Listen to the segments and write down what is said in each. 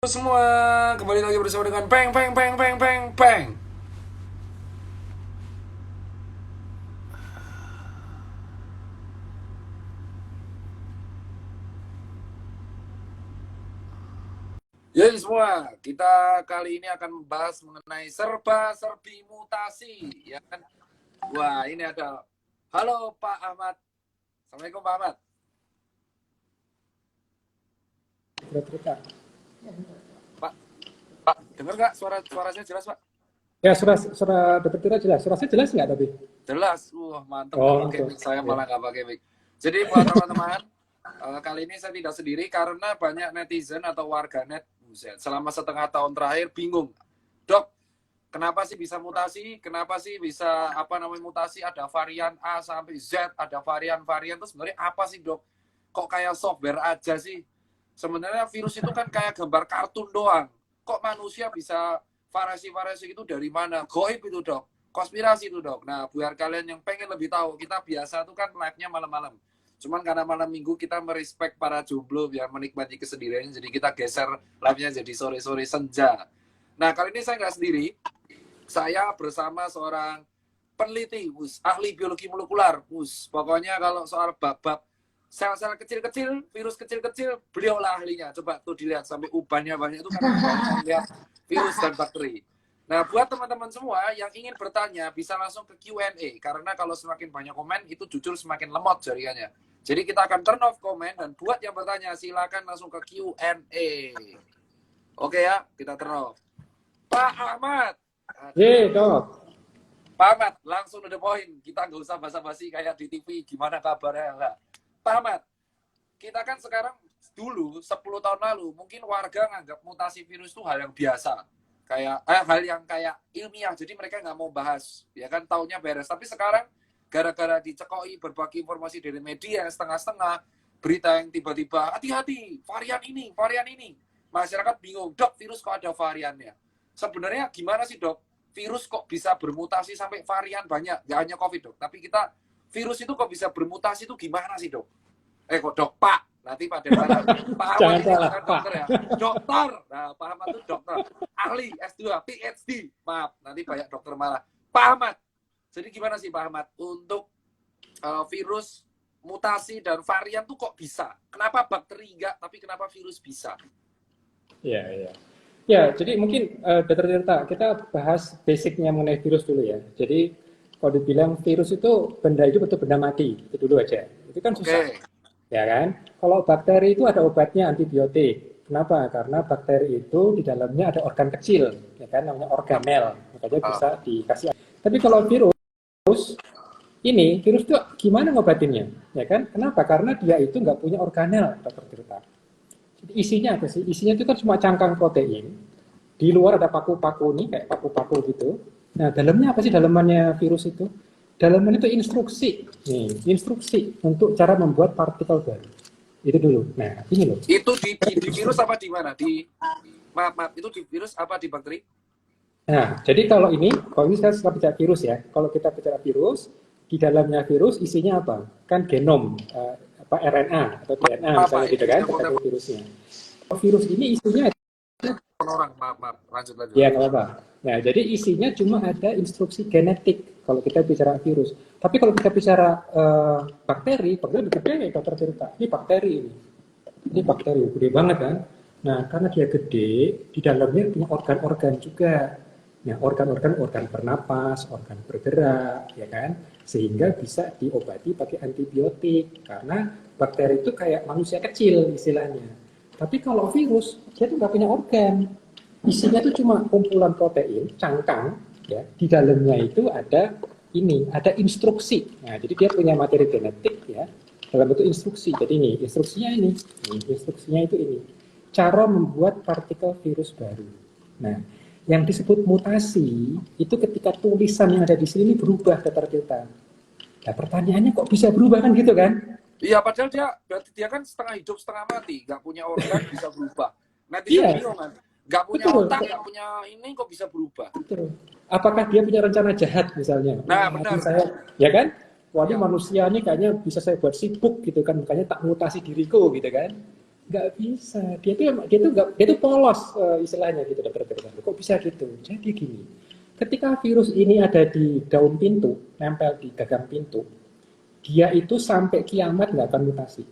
Semua kembali lagi bersama dengan Peng Peng Peng Peng Peng Peng. Jadi semua, kita kali ini akan membahas mengenai serba-serbi mutasi, ya kan? Wah, ini ada. Halo Pak Ahmad. Assalamualaikum Pak Ahmad. Cerita. Pak, dengar nggak suara saya jelas Pak? Ya, suara Dokter Tira jelas. Suara saya jelas nggak tapi? Jelas. Mantap nggak Oh, pakai oke. mic. Saya Ya. malah nggak pakai mic. Jadi buat teman-teman, kali ini saya tidak sendiri karena banyak netizen atau warganet selama setengah tahun terakhir bingung. Dok, kenapa sih bisa mutasi? Kenapa sih bisa mutasi? Ada varian A sampai Z, ada varian-varian itu sebenarnya apa sih, Dok? Kok kayak software aja sih? Sebenarnya virus itu kan kayak gambar kartun doang. Kok manusia bisa variasi-variasi itu dari mana? Goib itu, Dok. Konspirasi itu, Dok. Nah, biar kalian yang pengen lebih tahu, kita biasa tuh kan live-nya malam-malam. Cuman karena malam minggu kita merespek para jomblo biar menikmati kesendiriannya, jadi kita geser live-nya jadi sore-sore senja. Nah, kali ini saya nggak sendiri, saya bersama seorang peneliti, ahli biologi molekular, pokoknya kalau soal bab-bab sel-sel kecil-kecil, virus kecil-kecil, beliau lah ahlinya. Coba tuh dilihat sampai ubannya banyak itu karena banyak lihat virus dan bakteri. Nah, buat teman-teman semua yang ingin bertanya bisa langsung ke Q&A karena kalau semakin banyak komen itu jujur semakin lemot jaringannya. Jadi kita akan turn off komen dan buat yang bertanya silakan langsung ke Q&A. Oke ya, kita turn off. Pak Ahmad. Ye, Dok. Pak Ahmad, langsung to the point. Kita nggak usah basa-basi kayak di TV. Gimana kabarnya? Enggak. Pak Ahmad, kita kan sekarang dulu 10 tahun lalu mungkin warga nganggap mutasi virus itu hal yang biasa, kayak hal yang kayak ilmiah, jadi mereka nggak mau bahas, ya kan, taunya beres. Tapi sekarang gara-gara dicekoi berbagai informasi dari media yang setengah-setengah, berita yang tiba-tiba hati-hati varian ini, masyarakat bingung, dok virus kok ada variannya. Sebenarnya gimana sih dok, virus kok bisa bermutasi sampai varian banyak, nggak hanya covid dok, tapi kita virus itu kok bisa bermutasi itu gimana sih dok? Kok dok Pak, nanti pada salah. Pak Ahmad Jangan ini salah, bukan Pak. dokter ya, dokter. Nah, Pak Ahmad itu dokter, ahli S2, PhD. Maaf, nanti banyak dokter malah. Pak Ahmad, jadi gimana sih Pak Ahmad untuk virus mutasi dan varian tuh kok bisa? Kenapa bakteri enggak, tapi kenapa virus bisa? Ya, ya. Ya, jadi mungkin Dokter Tirta, kita bahas basicnya mengenai virus dulu ya. Jadi kalau dibilang virus itu benda itu betul benda mati, itu dulu aja. Itu kan susah, Oke. ya kan? Kalau bakteri itu ada obatnya antibiotik. Kenapa? Karena bakteri itu di dalamnya ada organ kecil, ya kan? Namanya organel, makanya bisa dikasih. Tapi kalau virus ini virus itu gimana ngobatinnya, ya kan? Kenapa? Karena dia itu nggak punya organel, Dokter Tirta. Jadi isinya apa sih? Isinya itu kan cuma cangkang protein. Di luar ada paku-paku nih, kayak paku-paku gitu. Nah, dalamnya apa sih dalamannya virus itu? Dalamannya itu instruksi. Nih, instruksi untuk cara membuat partikel baru. Itu dulu. Nah, ini loh. Itu di virus apa di mana? Maaf, itu di virus apa di bakteri? Nah, jadi kalau ini kita bicara virus ya. Kalau kita bicara virus, di dalamnya virus isinya apa? Kan genom, RNA atau DNA Apa misalnya gitu ini kan, telepon virusnya. Virus ini isinya orang? Maaf, lanjut. ya nggak apa-apa. Nah, jadi isinya cuma ada instruksi genetik kalau kita bicara virus. Tapi kalau kita bicara bakteri gede nih dokter cerita. Ini bakteri ini. Ini bakteri gede banget kan. Nah, karena dia gede, di dalamnya punya organ-organ juga. Nah, organ bernapas, organ bergerak, ya kan? Sehingga bisa diobati pakai antibiotik. Karena bakteri itu kayak manusia kecil istilahnya. Tapi kalau virus, dia tuh nggak punya organ. Isinya itu cuma kumpulan protein, cangkang, ya. Di dalamnya itu ada instruksi. Nah, jadi dia punya materi genetik, ya, dalam bentuk instruksi. Jadi instruksinya itu ini. Cara membuat partikel virus baru. Nah, yang disebut mutasi itu ketika tulisan yang ada di sini berubah data kita. Nah, pertanyaannya kok bisa berubah kan gitu kan? Iya, padahal berarti dia kan setengah hidup setengah mati, nggak punya organ bisa berubah. Netizen Iya, bingung kan, nggak punya betul, otak, nggak punya ini kok bisa berubah. betul. Apakah dia punya rencana jahat misalnya? Nah, Wah, benar. saya, ya kan? Wah, ini Ya. manusia ini kayaknya bisa saya buat sibuk gitu kan, makanya tak mutasi diriku gitu kan. nggak bisa. Dia tuh polos istilahnya gitu dokter. Kok bisa gitu? Jadi gini, ketika virus ini ada di daun pintu, nempel di gagang pintu, dia itu sampai kiamat nggak akan mutasi,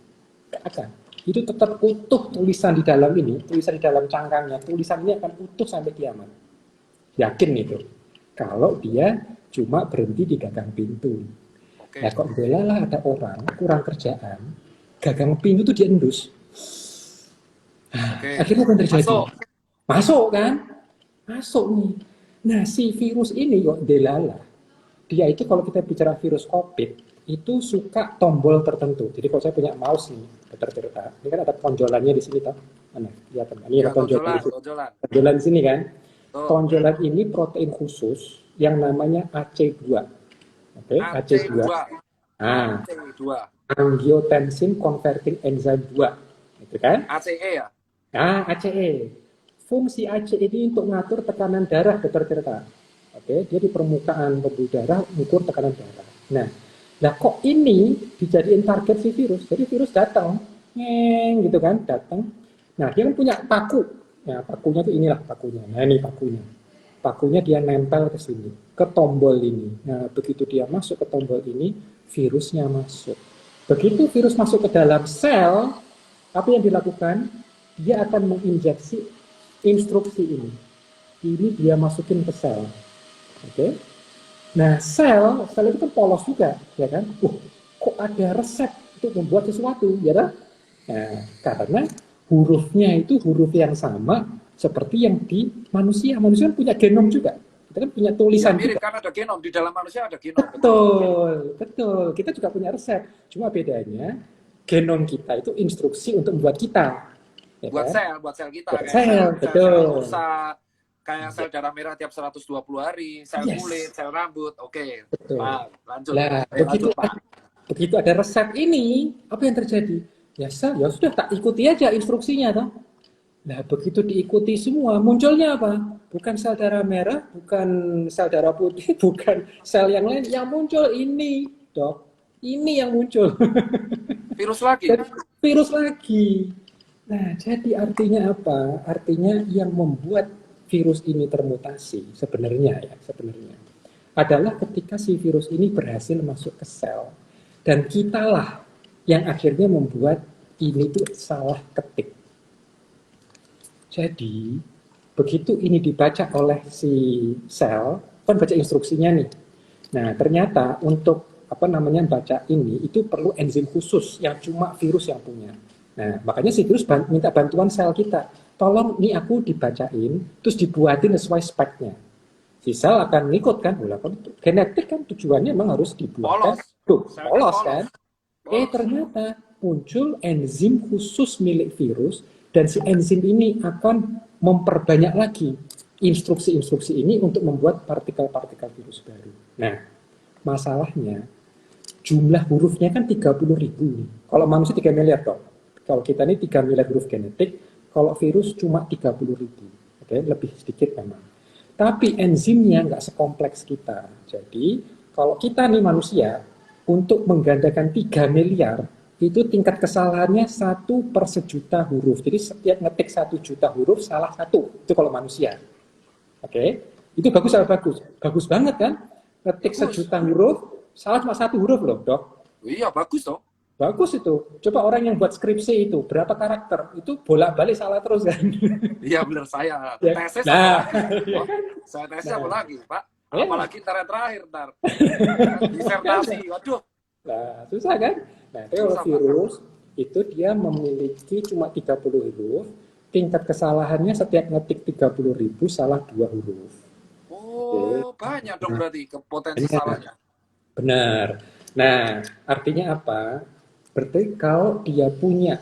nggak akan. Itu tetap utuh tulisan di dalam ini, tulisan di dalam cangkangnya, tulisan ini akan utuh sampai kiamat. Yakin itu. Kalau dia cuma berhenti di gagang pintu. Oke. Nah, kok belalah ada orang kurang kerjaan, gagang pintu tuh diendus. Oke. Akhirnya apa yang terjadi? Masuk. Masuk kan? Masuk nih. Nah, si virus ini kok delala. Dia itu kalau kita bicara virus COVID, itu suka tombol tertentu. Jadi kalau saya punya mouse nih, dokter Tirta, ini kan ada tonjolannya di sini, toh. Mana? Kelihatan kan? Ini Ya, ada tonjolan di sini. tonjolan. Tonjolan di sini kan? Tuh. Tonjolan ini protein khusus yang namanya AC2. Oke, AC2. Ah, AC2. angiotensin converting enzyme 2. Itu kan? ACE ya? Nah, ACE. Fungsi ACE ini untuk mengatur tekanan darah, dokter Tirta. Oke, dia di permukaan pembuluh darah mengukur tekanan darah. Nah kok ini dijadiin target si virus? Jadi virus datang, gitu kan, datang. Nah dia kan punya paku. Nah pakunya tuh inilah pakunya. Nah ini pakunya. Pakunya dia nempel ke sini, ke tombol ini. Nah begitu dia masuk ke tombol ini, virusnya masuk. Begitu virus masuk ke dalam sel, apa yang dilakukan? Dia akan menginjeksi instruksi ini. Ini dia masukin ke sel. Oke. Nah, sel itu kan polos juga, ya kan? Kok ada resep untuk membuat sesuatu, ya kan? Nah, karena hurufnya itu huruf yang sama seperti yang di manusia. Manusia kan punya genom juga. Kita kan punya tulisan Ya, mirip juga. kan ada genom, di dalam manusia ada genom. Betul. Kita juga punya resep. Cuma bedanya genom kita itu instruksi untuk membuat kita. Ya buat kan? sel kita. Buat Kayak sel, betul. rusak, kayak sel darah merah tiap 120 hari, sel kulit, sel rambut. Oke. Betul. Nah, lanjut. Nah, lanjut, Pak. begitu ada resep ini, apa yang terjadi? Ya sudah tak ikuti aja instruksinya toh. Nah, begitu diikuti semua, munculnya apa? Bukan sel darah merah, bukan sel darah putih, bukan sel yang lain. Yang muncul ini, Dok. Ini yang muncul. Virus lagi. Virus lagi. Nah, jadi artinya apa? Artinya yang membuat virus ini termutasi sebenarnya adalah ketika si virus ini berhasil masuk ke sel dan kitalah yang akhirnya membuat ini tuh salah ketik. Jadi begitu ini dibaca oleh si sel, kan baca instruksinya nih. Nah, ternyata untuk baca ini itu perlu enzim khusus yang cuma virus yang punya. Nah, makanya si virus minta bantuan sel kita. Tolong nih aku dibacain, terus dibuatin sesuai speknya. Si sel akan ngikut kan, genetik kan tujuannya memang harus dibuatkan. Polos kan. Ternyata muncul enzim khusus milik virus, dan si enzim ini akan memperbanyak lagi instruksi-instruksi ini untuk membuat partikel-partikel virus baru. Nah, masalahnya jumlah hurufnya kan 30.000. Kalau manusia 3 miliar toh. Kalau kita ini 3 miliar huruf genetik, kalau virus cuma 30.000. Oke, lebih sedikit memang. Tapi enzimnya nggak sekompleks kita. Jadi, kalau kita nih manusia, untuk menggandakan 3 miliar, itu tingkat kesalahannya 1 per sejuta huruf. Jadi setiap ngetik 1 juta huruf, salah 1. Itu kalau manusia. Oke, itu bagus atau bagus? Bagus banget kan? Ngetik 1 juta huruf, salah cuma 1 huruf loh, Dok. Iya, bagus toh. Bagus itu. Coba orang yang buat skripsi itu, berapa karakter? Itu bolak-balik salah terus kan? Iya benar, saya. Ya. Tesis Nah, ya. Saya tesis apa lagi, Pak? Apalagi terakhir. Disertasi, waduh. Nah, susah kan? Nah, kalau virus itu dia memiliki cuma 30 huruf, tingkat kesalahannya setiap ngetik 30.000 salah 2 huruf. Oh, banyak dong berarti potensi salahnya. Benar. Nah, artinya apa? Berarti kalau dia punya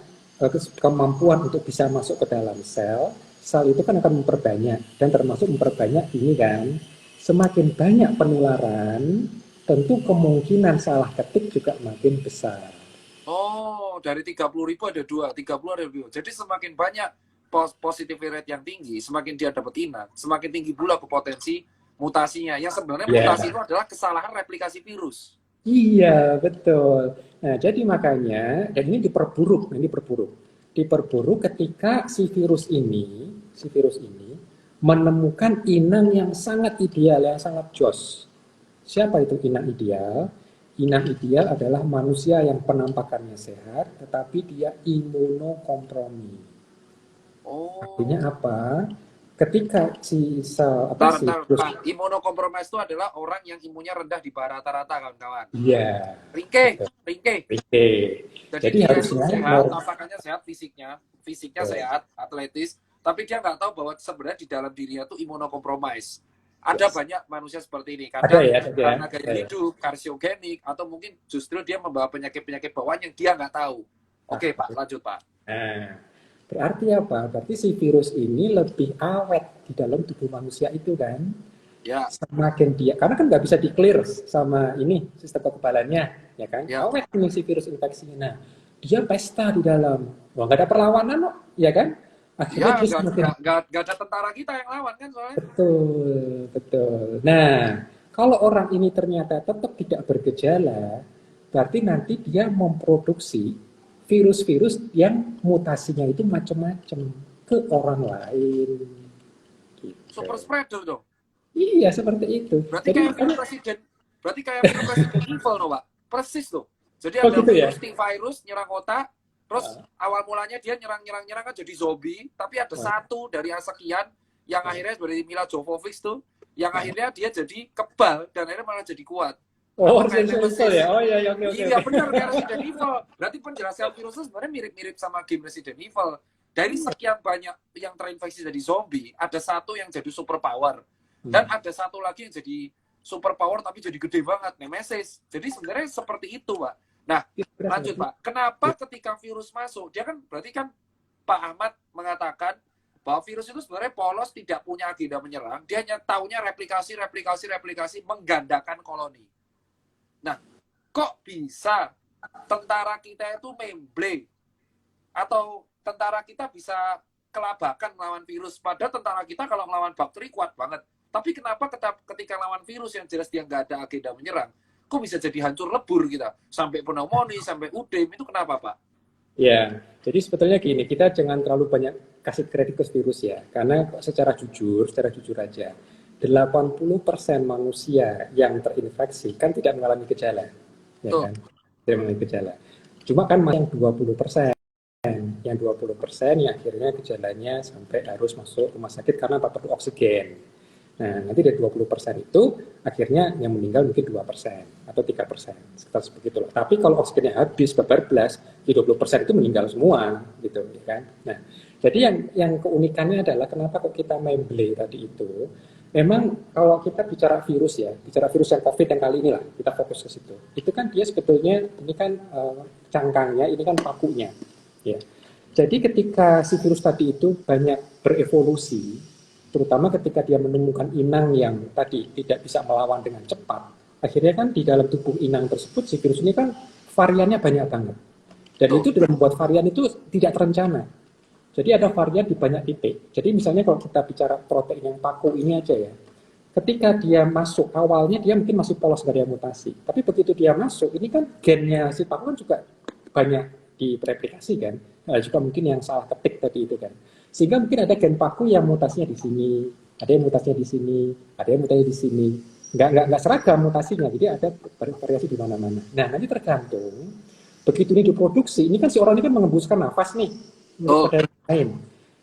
kemampuan untuk bisa masuk ke dalam sel, sel itu kan akan memperbanyak, dan termasuk memperbanyak ini kan, semakin banyak penularan, tentu kemungkinan salah ketik juga makin besar. Oh, dari 30.000 ada 2, 30 ada 2. Jadi semakin banyak positivity rate yang tinggi, semakin dia dapat inang, semakin tinggi pula potensi mutasinya. Yang sebenarnya mutasi itu adalah kesalahan replikasi virus. Iya, betul. Nah, jadi makanya, dan ini diperburuk. diperburuk ketika si virus ini menemukan inang yang sangat ideal, yang sangat jos. Siapa itu inang ideal? Inang ideal adalah manusia yang penampakannya sehat, tetapi dia imunokompromi. Artinya Oh. apa? Ketika si sel Ntar, Pak. Imunokompromis itu adalah orang yang imunnya rendah di bawah rata-rata, kawan-kawan. iya, Ringke. oke. Jadi Jadi dia itu harusnya sehat, tampakannya sehat, fisiknya Betul. sehat, atletis, tapi dia nggak tahu bahwa sebenarnya di dalam dirinya itu imunokompromis. Ada banyak manusia seperti ini. Kadang karena gaya hidup, karsiogenik, atau mungkin justru dia membawa penyakit-penyakit bawaan yang dia nggak tahu. Oke, Pak, lanjut, Pak. Nah, berarti apa? Berarti si virus ini lebih awet di dalam tubuh manusia itu kan? Ya. Semakin dia, karena kan nggak bisa di-clear sama ini sistem kekebalannya, ya kan? Ya. Awet ini si virus infeksinya. Nah, dia pesta di dalam. Wah, nggak ada perlawanan kok, ya kan? Akhirnya Ya, nggak ada tentara kita yang lawan kan soalnya. Betul. Nah, kalau orang ini ternyata tetap tidak bergejala, berarti nanti dia memproduksi virus-virus yang mutasinya itu macam-macam ke orang lain. Gitu. Super spreader dong. Iya, seperti itu. Berarti kayak film Presiden Evil loh, Pak. Persis loh. Jadi ada gitu ya? virus nyerang otak, terus awal mulanya dia nyerang kan jadi zombie, tapi ada satu dari sekian yang akhirnya dari Mila Jovovich tuh, yang akhirnya dia jadi kebal dan akhirnya malah jadi kuat. Oh, Resident Evil ya? Oh iya, oke. Iya benar, kayak Resident Evil. Berarti penjelasan virusnya sebenarnya mirip-mirip sama game Resident Evil. Dari sekian banyak yang terinfeksi jadi zombie, ada satu yang jadi super power. Dan ada satu lagi yang jadi super power tapi jadi gede banget, Nemesis. Jadi sebenarnya seperti itu, Pak. Nah, lanjut, Pak. Kenapa ketika virus masuk, dia kan berarti kan Pak Ahmad mengatakan bahwa virus itu sebenarnya polos, tidak punya agenda menyerang, dia hanya taunya replikasi, menggandakan koloni. Nah, kok bisa tentara kita itu memble? Atau tentara kita bisa kelabakan melawan virus? Padahal tentara kita kalau melawan bakteri kuat banget. Tapi kenapa ketika lawan virus yang jelas dia nggak ada agenda menyerang, kok bisa jadi hancur lebur kita? Sampai pneumonia, sampai udem, itu kenapa, Pak? Ya, jadi sebetulnya gini, kita jangan terlalu banyak kasih kredit ke virus ya. Karena secara jujur aja, 80% manusia yang terinfeksi kan tidak mengalami gejala. Ya kan? Tidak mengalami gejala. Cuma kan yang 20%. Yang 20% yang akhirnya gejalanya sampai harus masuk rumah sakit karena perlu oksigen. Nah, nanti dari 20% itu akhirnya yang meninggal mungkin 2% atau 3%, sekitar seperti itu. Tapi kalau oksigennya habis, bablas, di 20% itu meninggal semua, gitu kan. Nah, jadi yang keunikannya adalah kenapa kok kita memble tadi itu, memang kalau kita bicara virus ya, bicara virus yang COVID yang kali ini lah, kita fokus ke situ. Itu kan dia sebetulnya, ini kan cangkangnya, ini kan pakunya. Ya. Jadi ketika si virus tadi itu banyak berevolusi, terutama ketika dia menemukan inang yang tadi tidak bisa melawan dengan cepat, akhirnya kan di dalam tubuh inang tersebut si virus ini kan variannya banyak banget. Dan itu dalam membuat varian itu tidak terencana. Jadi ada varian di banyak titik. Jadi misalnya kalau kita bicara protein yang paku ini aja ya, ketika dia masuk awalnya dia mungkin masih polos dari mutasi, tapi begitu dia masuk ini kan gennya si paku kan juga banyak direplikasi kan. Nah, juga mungkin yang salah ketik tadi itu kan. Sehingga mungkin ada gen paku yang mutasinya di sini, ada yang mutasinya di sini, ada yang mutasinya di sini. Nggak seragam mutasinya, jadi ada variasi di mana-mana. Nah, nanti tergantung, begitu ini diproduksi, ini kan si orang ini kan mengembuskan nafas nih, pada lain.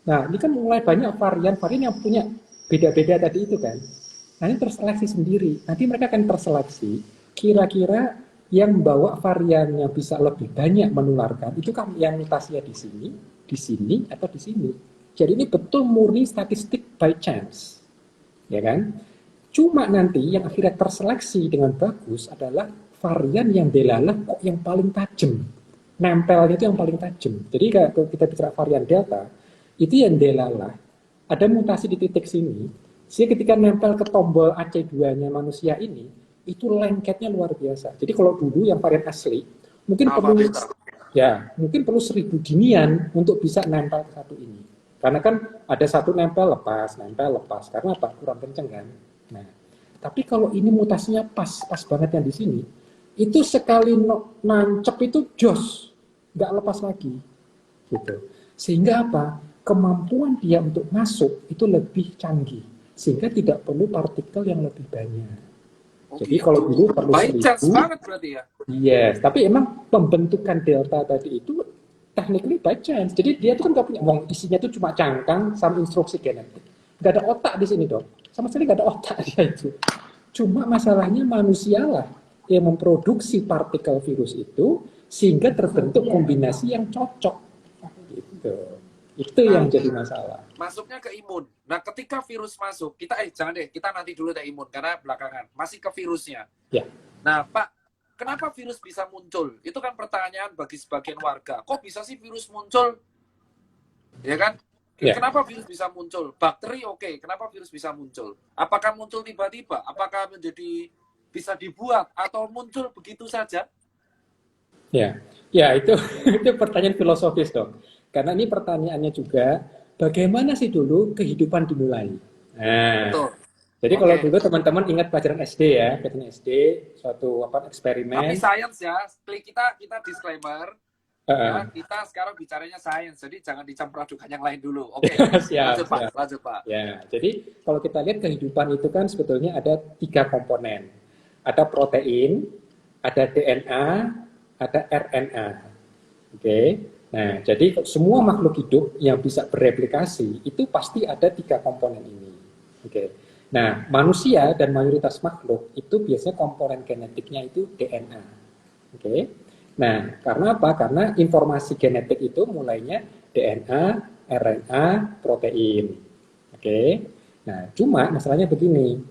Nah, ini kan mulai banyak varian yang punya beda-beda tadi itu kan. Nah, ini terseleksi sendiri. Nanti mereka akan terseleksi, kira-kira yang membawa varian yang bisa lebih banyak menularkan, itu kan yang mutasinya di sini, atau di sini. Jadi ini betul murni statistik by chance, ya kan? Cuma nanti yang akhirnya terseleksi dengan bagus adalah varian yang delalah kok yang paling tajam, nempelnya itu yang paling tajam. Jadi kalau kita bicara varian delta, itu yang delalah ada mutasi di titik sini, sehingga ketika nempel ke tombol AC2-nya manusia ini, itu lengketnya luar biasa. Jadi kalau dulu yang varian asli, mungkin perlu 1000 ginian untuk bisa nempel ke satu ini. Karena kan ada satu nempel lepas. Karena apa? Kurang kenceng kan. Nah, tapi kalau ini mutasinya pas banget yang di sini, itu sekali nancep itu jos, nggak lepas lagi, gitu. Sehingga apa? Kemampuan dia untuk masuk itu lebih canggih. Sehingga tidak perlu partikel yang lebih banyak. Oh Jadi kalau gitu. dulu perlu By chance 1000, banget berarti ya. yes. Tapi emang pembentukan delta tadi itu technically by chance. Jadi dia tuh kan nggak punya, isinya tuh cuma cangkang sama instruksi genetik. Nggak ada otak di sini dong. Sama sekali nggak ada otak dia itu. Cuma masalahnya manusia lah yang memproduksi partikel virus itu sehingga terbentuk kombinasi yang cocok. Gitu. Itu Nah, yang jadi masalah. masuknya ke imun. Nah, ketika virus masuk, kita jangan deh, kita nanti dulu deh imun karena belakangan masih ke virusnya. Ya. Nah, Pak, kenapa virus bisa muncul? Itu kan pertanyaan bagi sebagian warga. Kok bisa sih virus muncul? Ya kan? Ya. Kenapa virus bisa muncul? Bakteri oke, kenapa virus bisa muncul? Apakah muncul tiba-tiba? Apakah menjadi bisa dibuat atau muncul begitu saja? Ya, ya itu itu pertanyaan filosofis dong. Karena ini pertanyaannya juga, bagaimana sih dulu kehidupan dimulai? Nah, Betul. jadi kalau Oke. dulu teman-teman ingat pelajaran SD ya, pelajaran SD, suatu Tapi eksperimen. sains ya, kita disclaimer. Ya, Uh, kita sekarang bicaranya sains, jadi jangan dicampur adukan yang lain dulu. Oke, siap, lanjut Pak, siap. lanjut Pak. Ya, jadi kalau kita lihat kehidupan itu kan sebetulnya ada 3 komponen. Ada protein, ada DNA, ada RNA. Oke. Nah, jadi semua makhluk hidup yang bisa bereplikasi itu pasti ada 3 komponen ini. Oke. Nah, manusia dan mayoritas makhluk itu biasanya komponen genetiknya itu DNA. Oke. Nah, karena apa? Karena informasi genetik itu mulainya DNA, RNA, protein. Oke. Nah, cuma masalahnya begini.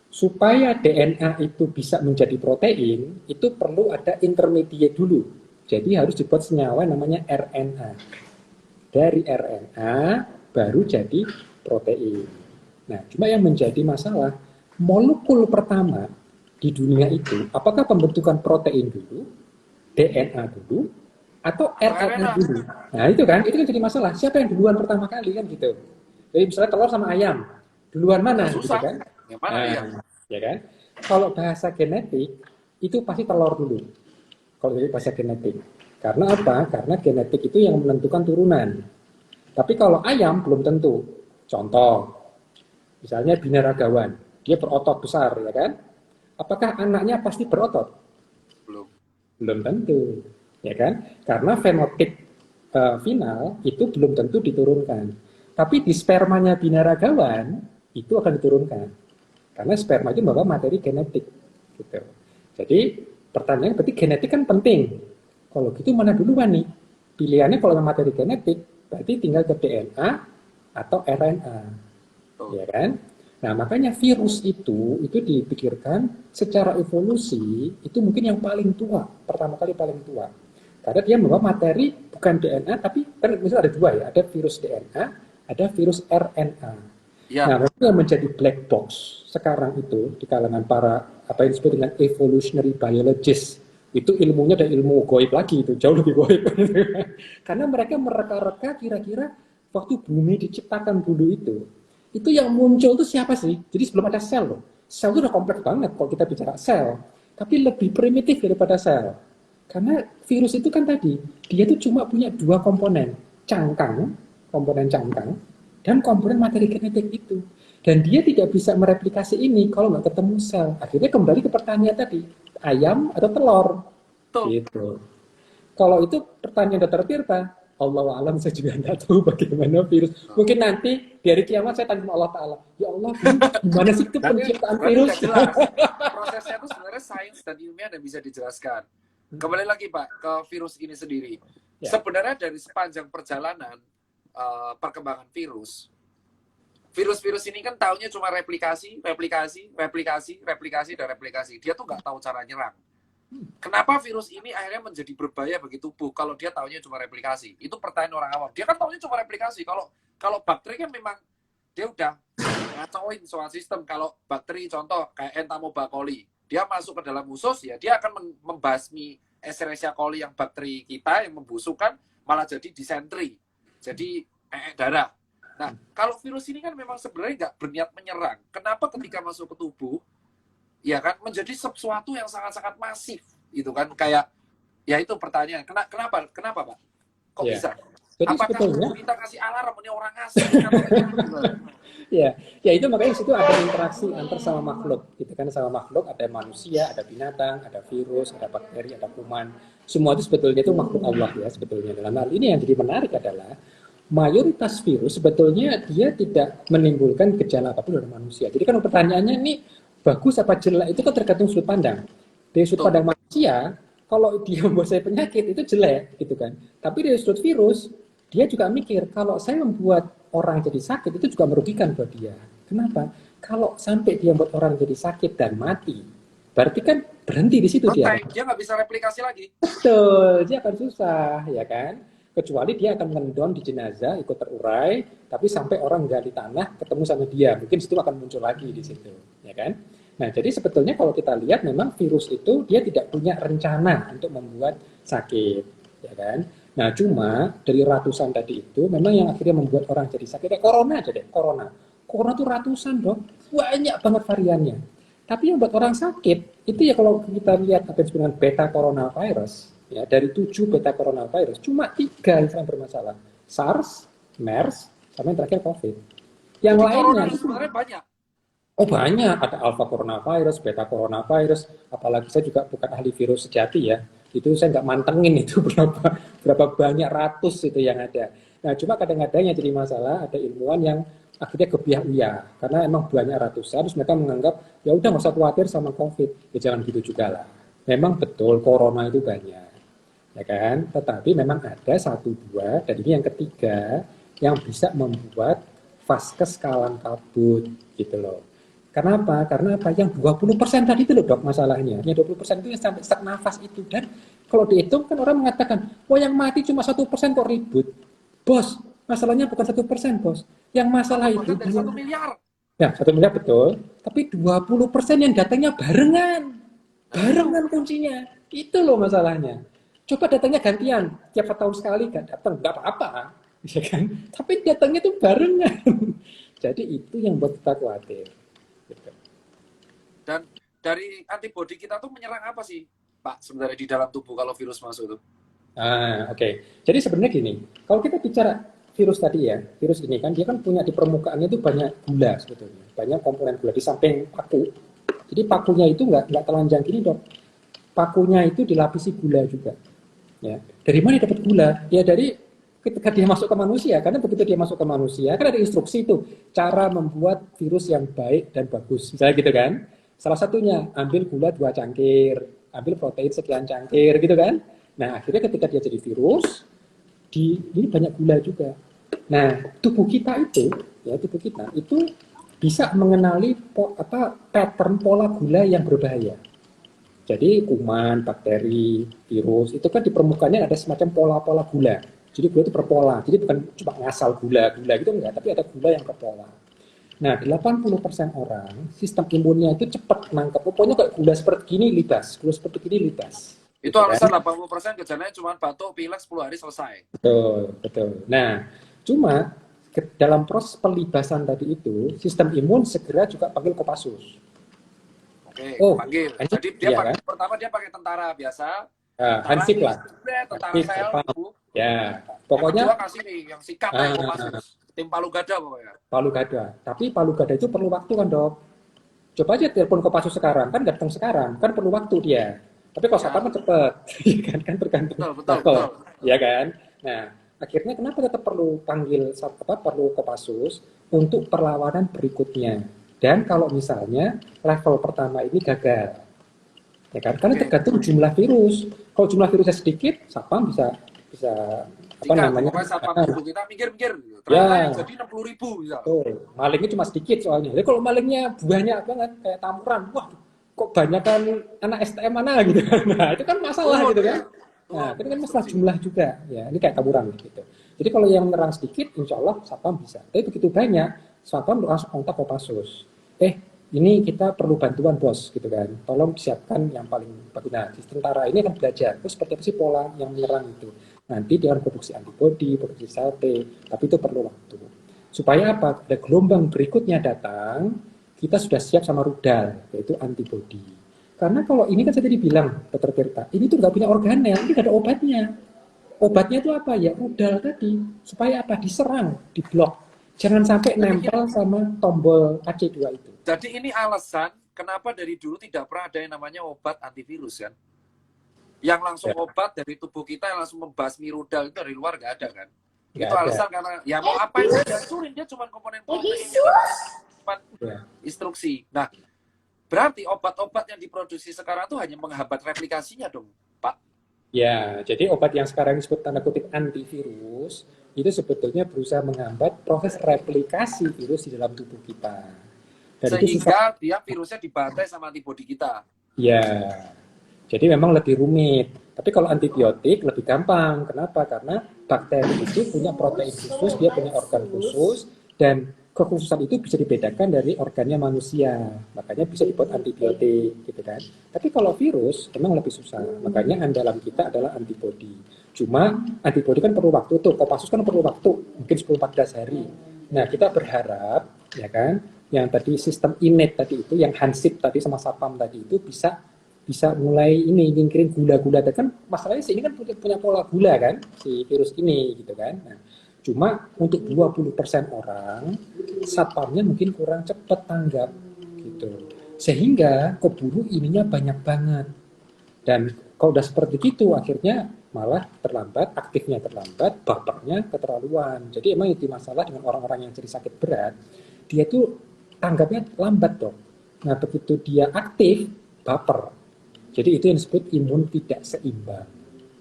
Supaya DNA itu bisa menjadi protein, itu perlu ada intermediate dulu. Jadi harus dibuat senyawa namanya RNA. Dari RNA baru jadi protein. Nah, cuma yang menjadi masalah, molekul pertama di dunia itu, apakah pembentukan protein dulu, DNA dulu, atau RNA RNA. dulu? Nah, itu kan jadi masalah. Siapa yang duluan pertama kali kan gitu. Jadi misalnya telur sama ayam, duluan Nah, mana gitu susah. kan? Yang mana ya? Nah, ya kan? Kalau bahasa genetik itu pasti telur dulu. Kalau dari bahasa genetik. Karena apa? Karena genetik itu yang menentukan turunan. Tapi kalau ayam belum tentu. Contoh, misalnya binaragawan, dia berotot besar, ya kan? Apakah anaknya pasti berotot? Belum. Belum tentu, ya kan? Karena fenotip final itu belum tentu diturunkan. Tapi di spermanya binaragawan itu akan diturunkan. Karena sperma itu membawa materi genetik. Gitu. Jadi pertanyaan berarti genetik kan penting. Kalau gitu mana duluan nih? Pilihannya kalau materi genetik, berarti tinggal ke DNA atau RNA. Tuh. Ya kan? Nah, makanya virus itu dipikirkan secara evolusi itu mungkin yang paling tua, pertama kali paling tua. Karena dia membawa materi bukan DNA, tapi kan misalnya ada 2 ya, ada virus DNA, ada virus RNA. Ya. Nah, yang menjadi black box sekarang itu di kalangan para apa yang disebut dengan evolutionary biologist, itu ilmunya ada ilmu goib lagi, itu jauh lebih goib. Karena mereka mereka-reka kira-kira waktu bumi diciptakan dulu itu yang muncul itu siapa sih? Jadi sebelum ada sel loh. Sel itu udah kompleks banget kalau kita bicara sel, tapi lebih primitif daripada sel. Karena virus itu kan tadi, dia itu cuma punya 2 komponen, komponen cangkang, dan komponen materi genetik itu. Dan dia tidak bisa mereplikasi ini kalau nggak ketemu sel. Akhirnya kembali ke pertanyaan tadi, ayam atau telur? Tuh. Gitu. Kalau itu pertanyaan Dr. Tirta, Allah alam saya juga nggak tahu bagaimana virus. Mungkin nanti di hari kiamat saya tanya sama Allah Ta'ala, ya Allah, gimana sih itu penciptaan virus? Jelas. Prosesnya itu sebenarnya sains dan ilmiah dan bisa dijelaskan. Kembali lagi Pak ke virus ini sendiri. Ya. Sebenarnya dari sepanjang perjalanan perkembangan virus ini kan taunya cuma replikasi, dan replikasi. Dia tuh nggak tahu cara nyerang. Kenapa virus ini akhirnya menjadi berbahaya bagi tubuh kalau dia taunya cuma replikasi? Itu pertanyaan orang awam. Dia kan taunya cuma replikasi. Kalau bakteri kan memang dia udah ngacauin soal sistem. Kalau bakteri contoh kayak Entomobacter, dia masuk ke dalam usus ya dia akan membasmi Escherichia coli yang bakteri kita yang membusukkan malah jadi disentri. Jadi darah. Nah, kalau virus ini kan memang sebenarnya nggak berniat menyerang. Kenapa ketika masuk ke tubuh ya kan menjadi sesuatu yang sangat-sangat masif itu kan kayak ya itu pertanyaan kenapa Pak kok Ya. bisa Jadi Apakah sebetulnya kita kasih alarm ini orang asing atau gimana? ya itu makanya di situ ada interaksi antar sama makhluk, gitu kan, sama makhluk ada manusia, ada binatang, ada virus, ada bakteri, ada kuman. Semua itu sebetulnya itu makhluk Allah ya sebetulnya. Dalam hal ini yang jadi menarik adalah mayoritas virus sebetulnya dia tidak menimbulkan gejala apapun dari manusia. Jadi kan pertanyaannya ini bagus apa jelek itu kan tergantung sudut pandang. Dari sudut pandang manusia, kalau dia membuat saya penyakit itu jelek gitu kan. Tapi dari sudut virus, dia juga mikir kalau saya membuat orang jadi sakit itu juga merugikan buat dia. Kenapa? Kalau sampai dia membuat orang jadi sakit dan mati, berarti kan berhenti di situ dia. Dia nggak bisa replikasi lagi. Betul, dia akan susah, ya kan? Kecuali dia akan ngendon di jenazah, ikut terurai, tapi sampai orang gali tanah, ketemu sama dia, mungkin situ akan muncul lagi di situ, ya kan? Nah, jadi sebetulnya kalau kita lihat memang virus itu dia tidak punya rencana untuk membuat sakit, ya kan? Nah, cuma dari ratusan tadi itu memang yang akhirnya membuat orang jadi sakit kayak corona aja deh, corona. Corona tuh ratusan dong, banyak banget variannya. Tapi yang buat orang sakit itu ya kalau kita lihat apa yang disebut dengan beta coronavirus, ya dari 7 beta coronavirus cuma 3 yang bermasalah. SARS, MERS, sama yang terakhir COVID. Yang Jadi lainnya corona itu sebenarnya banyak. oh banyak, ada alpha coronavirus, beta coronavirus, apalagi saya juga bukan ahli virus sejati ya. Itu saya nggak mantengin itu berapa banyak ratus itu yang ada. Nah, cuma kadang-kadang yang jadi masalah ada ilmuwan yang akhirnya kebiah-uyah karena emang banyak ratusan, terus mereka menganggap ya udah nggak usah khawatir sama COVID. Ya jangan gitu juga lah. Memang betul corona itu banyak, ya kan? Tetapi memang ada satu dua dan ini yang ketiga yang bisa membuat vaskes kalang kabut gitu loh. Kenapa? Karena apa? Yang 20% tadi itu loh dok masalahnya. Yang 20% itu yang sampai sesak nafas itu. Dan kalau dihitung kan orang mengatakan, wah yang mati cuma 1% kok ribut. Bos, masalahnya bukan 1% bos. Yang masalah itu dari 1 miliar. Ya, 1 miliar betul. Tapi 20% yang datangnya barengan. Barengan kuncinya. Itu loh masalahnya. Coba datangnya gantian. Tiap tahun sekali gak datang. Gak apa-apa. Ya kan? Tapi datangnya itu barengan. Jadi itu yang buat kita khawatir. Gitu. Dan dari antibodi kita tuh menyerang apa sih, Pak, sebenarnya di dalam tubuh kalau virus masuk itu? Oke. Jadi sebenarnya gini, kalau kita bicara virus tadi ya, virus ini kan dia kan punya di permukaannya itu banyak gula sebetulnya, banyak komponen gula di samping paku. Jadi pakunya itu nggak telanjang gini dok, pakunya itu dilapisi gula juga. Ya, dari mana dapat gula? Ya dari ketika dia masuk ke manusia, karena begitu dia masuk ke manusia kan ada instruksi itu cara membuat virus yang baik dan bagus, misalnya gitu kan. Salah satunya ambil gula 2 cangkir, ambil protein sekian cangkir gitu kan. Nah akhirnya ketika dia jadi virus, ini banyak gula juga. Nah tubuh kita itu bisa mengenali pattern pola gula yang berbahaya. Jadi kuman, bakteri, virus itu kan di permukaannya ada semacam pola-pola gula. Jadi gula itu berpola. Jadi bukan cuma ngasal gula gitu enggak, tapi ada gula yang berpola. Nah, 80% orang sistem imunnya itu cepat nangkep. Pokoknya kayak gula seperti gini libas, gula seperti gini libas. Itu Gitu alasan kan? 80% gejalanya cuma batuk, pilek 10 hari selesai. Betul. Nah, cuma dalam proses pelibasan tadi itu, sistem imun segera juga panggil Kopassus. Oke, Oh, panggil. Hansip, Jadi dia iya pakai kan? pertama dia pakai tentara biasa. Hansip lah. Tentara Hansip, sel Jepang. tubuh. Ya, Yang pokoknya kedua kasih nih, yang sikat ah, Kopassus. Tim Palu Gada pokoknya. Palu Gada. Tapi Palu Gada itu perlu waktu kan dok? Coba aja telepon Kopassus sekarang, kan datang sekarang, kan perlu waktu dia. Tapi kalau satpam kan cepet, kan tergantung Betul. ya kan? Nah, akhirnya kenapa tetap perlu panggil perlu Kopassus untuk perlawanan berikutnya. Dan kalau misalnya level pertama ini gagal, ya kan? Karena tergantung jumlah virus. Kalau jumlah virusnya sedikit, satpam bisa namanya? Pokoknya satpam tubuh kita mikir-mikir. Ya. Ternyata yang jadi 60.000 misal. Malingnya cuma sedikit soalnya. Jadi kalau malingnya banyak banget kayak tamuran, wah kok banyak kan anak STM mana gitu. Nah itu kan masalah gitu kan. Nah itu kan masalah jumlah juga. Ya ini kayak taburan gitu. Jadi kalau yang menyerang sedikit, insya Allah satpam bisa. Tapi begitu banyak, satpam langsung kontak Kopassus. Ini kita perlu bantuan bos gitu kan. Tolong siapkan yang paling bagus. Nah di tentara ini akan belajar. Terus seperti apa sih pola yang menyerang itu. Nanti dia akan produksi antibodi, produksi sel T. Tapi itu perlu waktu. Supaya apa? Ada gelombang berikutnya datang, kita sudah siap sama rudal, yaitu antibodi. Karena kalau ini kan saya tadi bilang, Dr. Tirta, ini tuh nggak punya organel, ini nggak ada obatnya. Obatnya itu apa ya? Rudal tadi. Supaya apa? Diserang, diblok. Jangan sampai nempel sama tombol AC2 itu. Jadi ini alasan kenapa dari dulu tidak pernah ada yang namanya obat antivirus kan? Yang langsung obat dari tubuh kita yang langsung membasmi rudal itu dari luar nggak ada kan? Nggak Itu ada. alasan karena ya mau apa yang dihancurin, dia cuma komponen protein, cuma instruksi. Nah, berarti obat-obat yang diproduksi sekarang itu hanya menghambat replikasinya dong, Pak. Ya, jadi obat yang sekarang disebut tanda kutip antivirus itu sebetulnya berusaha menghambat proses replikasi virus di dalam tubuh kita. Dan itu susah. Sehingga dia virusnya dibantai sama antibodi kita. Ya, jadi memang lebih rumit. Tapi kalau antibiotik lebih gampang. Kenapa? Karena bakteri itu punya protein khusus, dia punya organ khusus, dan kekhususan itu bisa dibedakan dari organnya manusia. Makanya bisa dibuat antibiotik, gitu kan. Tapi kalau virus memang lebih susah. Makanya andalan kita adalah antibodi. Cuma antibodi kan perlu waktu tuh. Kopassus kan perlu waktu, mungkin 10-14 hari. Nah, kita berharap, ya kan, yang tadi sistem innate tadi itu, yang Hansip tadi sama Sapam tadi itu bisa mulai ini nyingkirin gula-gula. Kan masalahnya sih ini kan punya pola gula kan si virus ini gitu kan. Nah, cuma untuk 20% orang satpamnya mungkin kurang cepat tanggap gitu. Sehingga keburu ininya banyak banget. Dan kalau udah seperti itu akhirnya malah terlambat, aktifnya terlambat, buffernya keterlaluan. Jadi emang itu masalah dengan orang-orang yang jadi sakit berat, dia tuh tanggapnya lambat dong. Nah begitu dia aktif, baper. Jadi itu yang disebut imun tidak seimbang.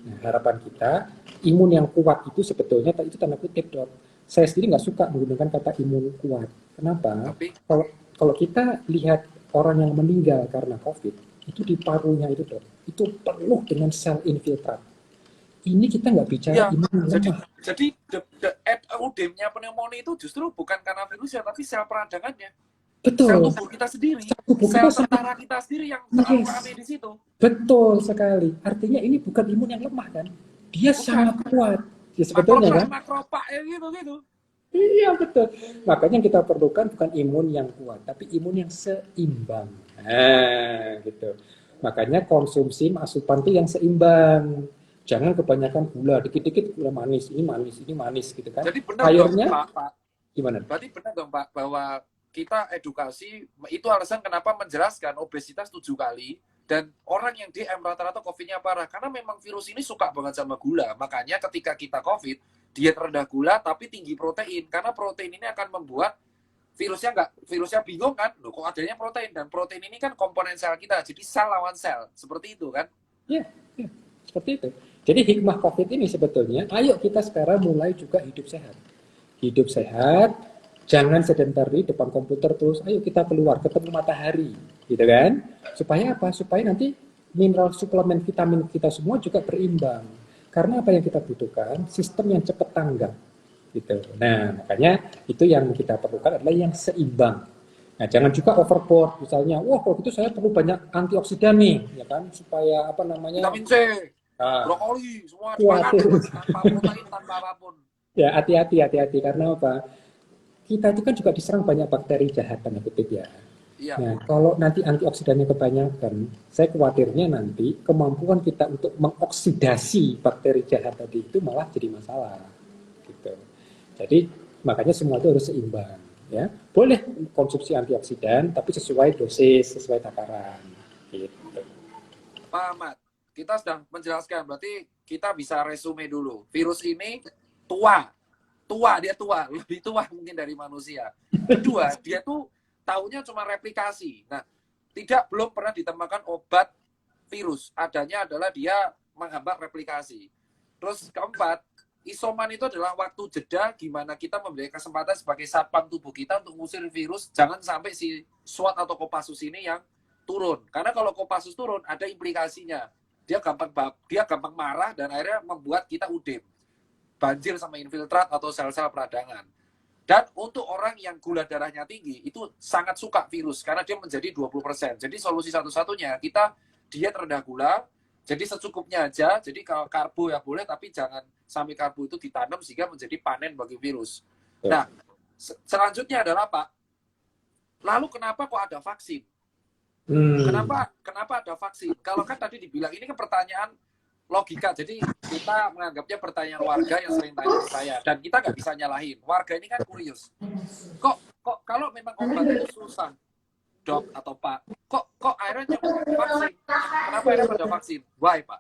Nah, harapan kita, imun yang kuat itu sebetulnya itu tanda kutip dok. Saya sendiri nggak suka menggunakan kata imun kuat. Kenapa? Tapi Kalau kita lihat orang yang meninggal karena COVID, itu di parunya itu dok, itu penuh dengan sel infiltrat. Ini kita nggak bicara ya, imun yang lemah. jadi udemnya pneumonia itu justru bukan karena virusnya, tapi sel peradangannya. Betul. Sel tubuh kita sendiri, sel tentara kita sendiri yang rame di situ. Betul sekali. Artinya ini bukan imun yang lemah kan? Dia sangat kuat. Ya sebetulnya kan? Makropak ya gitu. Iya betul. Makanya yang kita perlukan bukan imun yang kuat, tapi imun yang seimbang. Nah, gitu. Makanya konsumsi asupan itu yang seimbang. Jangan kebanyakan gula, dikit-dikit gula manis, ini manis gitu kan. Jadi benar Sayurnya dong, Pak. Gimana? Berarti benar dong, Pak, bahwa kita edukasi, itu alasan kenapa menjelaskan obesitas 7 kali, dan orang yang DM rata-rata COVID-nya parah, karena memang virus ini suka banget sama gula. Makanya ketika kita COVID, diet rendah gula tapi tinggi protein, karena protein ini akan membuat virusnya bingung kan, loh kok adanya protein, dan protein ini kan komponen sel kita, jadi sel lawan sel, seperti itu kan? Ya, seperti itu. Jadi hikmah COVID ini sebetulnya, ayo kita sekarang mulai juga hidup sehat. Hidup sehat, jangan sedentary depan komputer terus, ayo kita keluar, ketemu matahari, gitu kan? Supaya apa? Supaya nanti mineral suplemen vitamin kita semua juga berimbang. Karena apa yang kita butuhkan? Sistem yang cepat tanggap. Gitu. Nah, makanya itu yang kita perlukan adalah yang seimbang. Nah, jangan juga overboard. Misalnya, wah kalau gitu saya perlu banyak antioksidan nih, ya kan? Supaya apa namanya? Vitamin C, brokoli, semua dimakan tanpa protein, tanpa apapun. Ya, hati-hati karena apa? Kita itu kan juga diserang banyak bakteri jahat tanda kutip ya. Iya. Nah, kalau nanti antioksidannya kebanyakan, saya khawatirnya nanti kemampuan kita untuk mengoksidasi bakteri jahat tadi itu malah jadi masalah. Gitu. Jadi makanya semua itu harus seimbang. Ya, boleh konsumsi antioksidan, tapi sesuai dosis, sesuai takaran. Gitu. Pak Ahmad, kita sedang menjelaskan, berarti kita bisa resume dulu. Virus ini dia tua, lebih tua mungkin dari manusia. Kedua, dia tuh taunya cuma replikasi. Nah, belum pernah ditemukan obat virus. Adanya adalah dia menghambat replikasi. Terus keempat, isoman itu adalah waktu jeda gimana kita memberikan kesempatan sebagai satpam tubuh kita untuk ngusir virus, jangan sampai si SWOT atau Kopassus ini yang turun. Karena kalau Kopassus turun, ada implikasinya. Dia gampang marah dan akhirnya membuat kita udem. Banjir sama infiltrat atau sel-sel peradangan. Dan untuk orang yang gula darahnya tinggi, itu sangat suka virus, karena dia menjadi 20%. Jadi solusi satu-satunya, kita diet rendah gula, jadi secukupnya aja, jadi kalau karbo ya boleh, tapi jangan sampai karbo itu ditanam sehingga menjadi panen bagi virus. Nah, selanjutnya adalah Pak, lalu kenapa kok ada vaksin? Kenapa ada vaksin? Kalau kan tadi dibilang, ini kan pertanyaan logika. Jadi kita menganggapnya pertanyaan warga yang sering tanya ke saya, dan kita nggak bisa nyalahin. Warga ini kan kurius. Kok kalau memang obat itu susah, Dok atau Pak, kok akhirnya vaksin? Kenapa akhirnya pada vaksin? Why, Pak?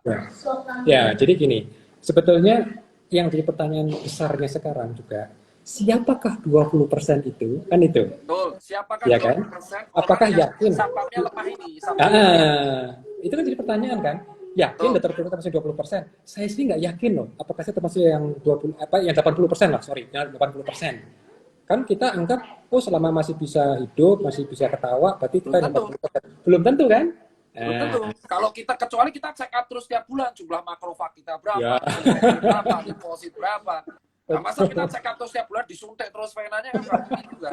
Ya, jadi gini, sebetulnya yang jadi pertanyaan besarnya sekarang juga, siapakah 20% itu? Kan itu. Betul. Siapakah Ya kan? 20% Apakah orang yang yakin? sapamnya lemah ini? Itu kan jadi pertanyaan kan? Yakin Betul. dokter termasuk 20%? Saya sih nggak yakin loh. Apakah saya termasuk yang 80% lah, sorry, yang 80%. Kan kita anggap, oh selama masih bisa hidup, masih bisa ketawa, berarti kita Belum tentu. 80%. Belum tentu kan? Belum tentu. Kalau kita, kecuali kita check up terus tiap bulan, jumlah makrofag kita berapa, Ya. berapa, limfosit berapa. Nah, masa kita check up terus tiap bulan disuntik terus venanya kan nggak mungkin juga.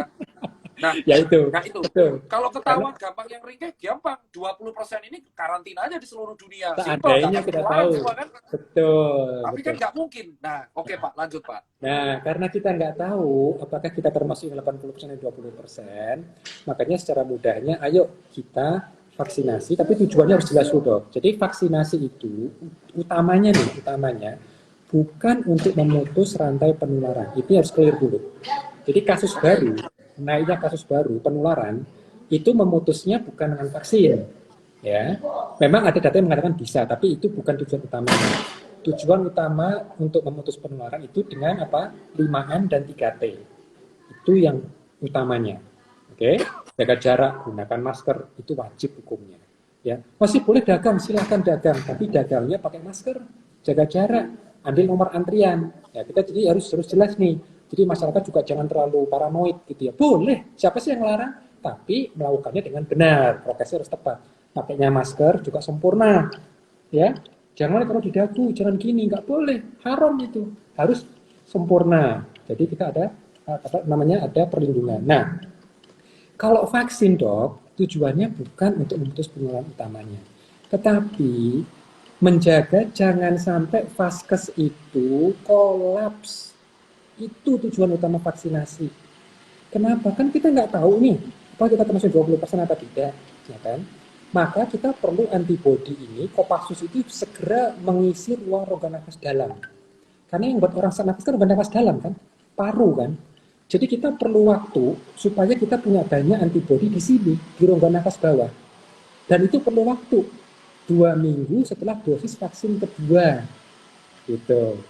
Nah, Ya itu. Betul. Kalau ketahuan gampang yang ringkih, gampang. 20% ini karantina aja di seluruh dunia. Simpel, Seandainya kita tahu. semua, kan? Betul. Tapi betul. kan nggak mungkin. Nah, oke Pak, lanjut Pak. Nah, karena kita nggak tahu apakah kita termasuk 80% atau 20%, makanya secara mudahnya, ayo kita vaksinasi, tapi tujuannya harus jelas dulu, Dok. Jadi vaksinasi itu utamanya bukan untuk memutus rantai penularan. Itu harus clear dulu. Jadi naiknya kasus baru penularan itu memutusnya bukan dengan vaksin. Ya, memang ada data yang mengatakan bisa, tapi itu bukan tujuan utamanya. Tujuan utama untuk memutus penularan itu dengan apa? 5M dan 3T. Itu yang utamanya. Oke, jaga jarak, gunakan masker, itu wajib hukumnya. Ya, masih boleh dagang, silahkan dagang, tapi dagangnya pakai masker, jaga jarak, ambil nomor antrian. Ya, kita jadi harus jelas nih. Jadi masyarakat juga jangan terlalu paranoid gitu ya. Boleh, siapa sih yang larang? Tapi melakukannya dengan benar, prokesnya harus tepat. Pakainya masker juga sempurna, ya. Jangan kalau di dagu, jangan gini, nggak boleh, haram itu, harus sempurna. Jadi kita ada ada perlindungan. Nah, kalau vaksin, Dok, tujuannya bukan untuk memutus penularan utamanya, tetapi menjaga jangan sampai vaskes itu kolaps. Itu tujuan utama vaksinasi. Kenapa? Kan kita nggak tahu nih, apa kita termasuk 20% atau tidak, ya kan? Maka kita perlu antibodi ini, Kopassus itu segera mengisi ruang rongga nafas dalam. Karena yang buat orang sesak nafas kan rongga nafas dalam kan, paru kan. Jadi kita perlu waktu supaya kita punya banyak antibodi di sini, di rongga nafas bawah. Dan itu perlu waktu 2 minggu setelah dosis vaksin kedua. Gitu.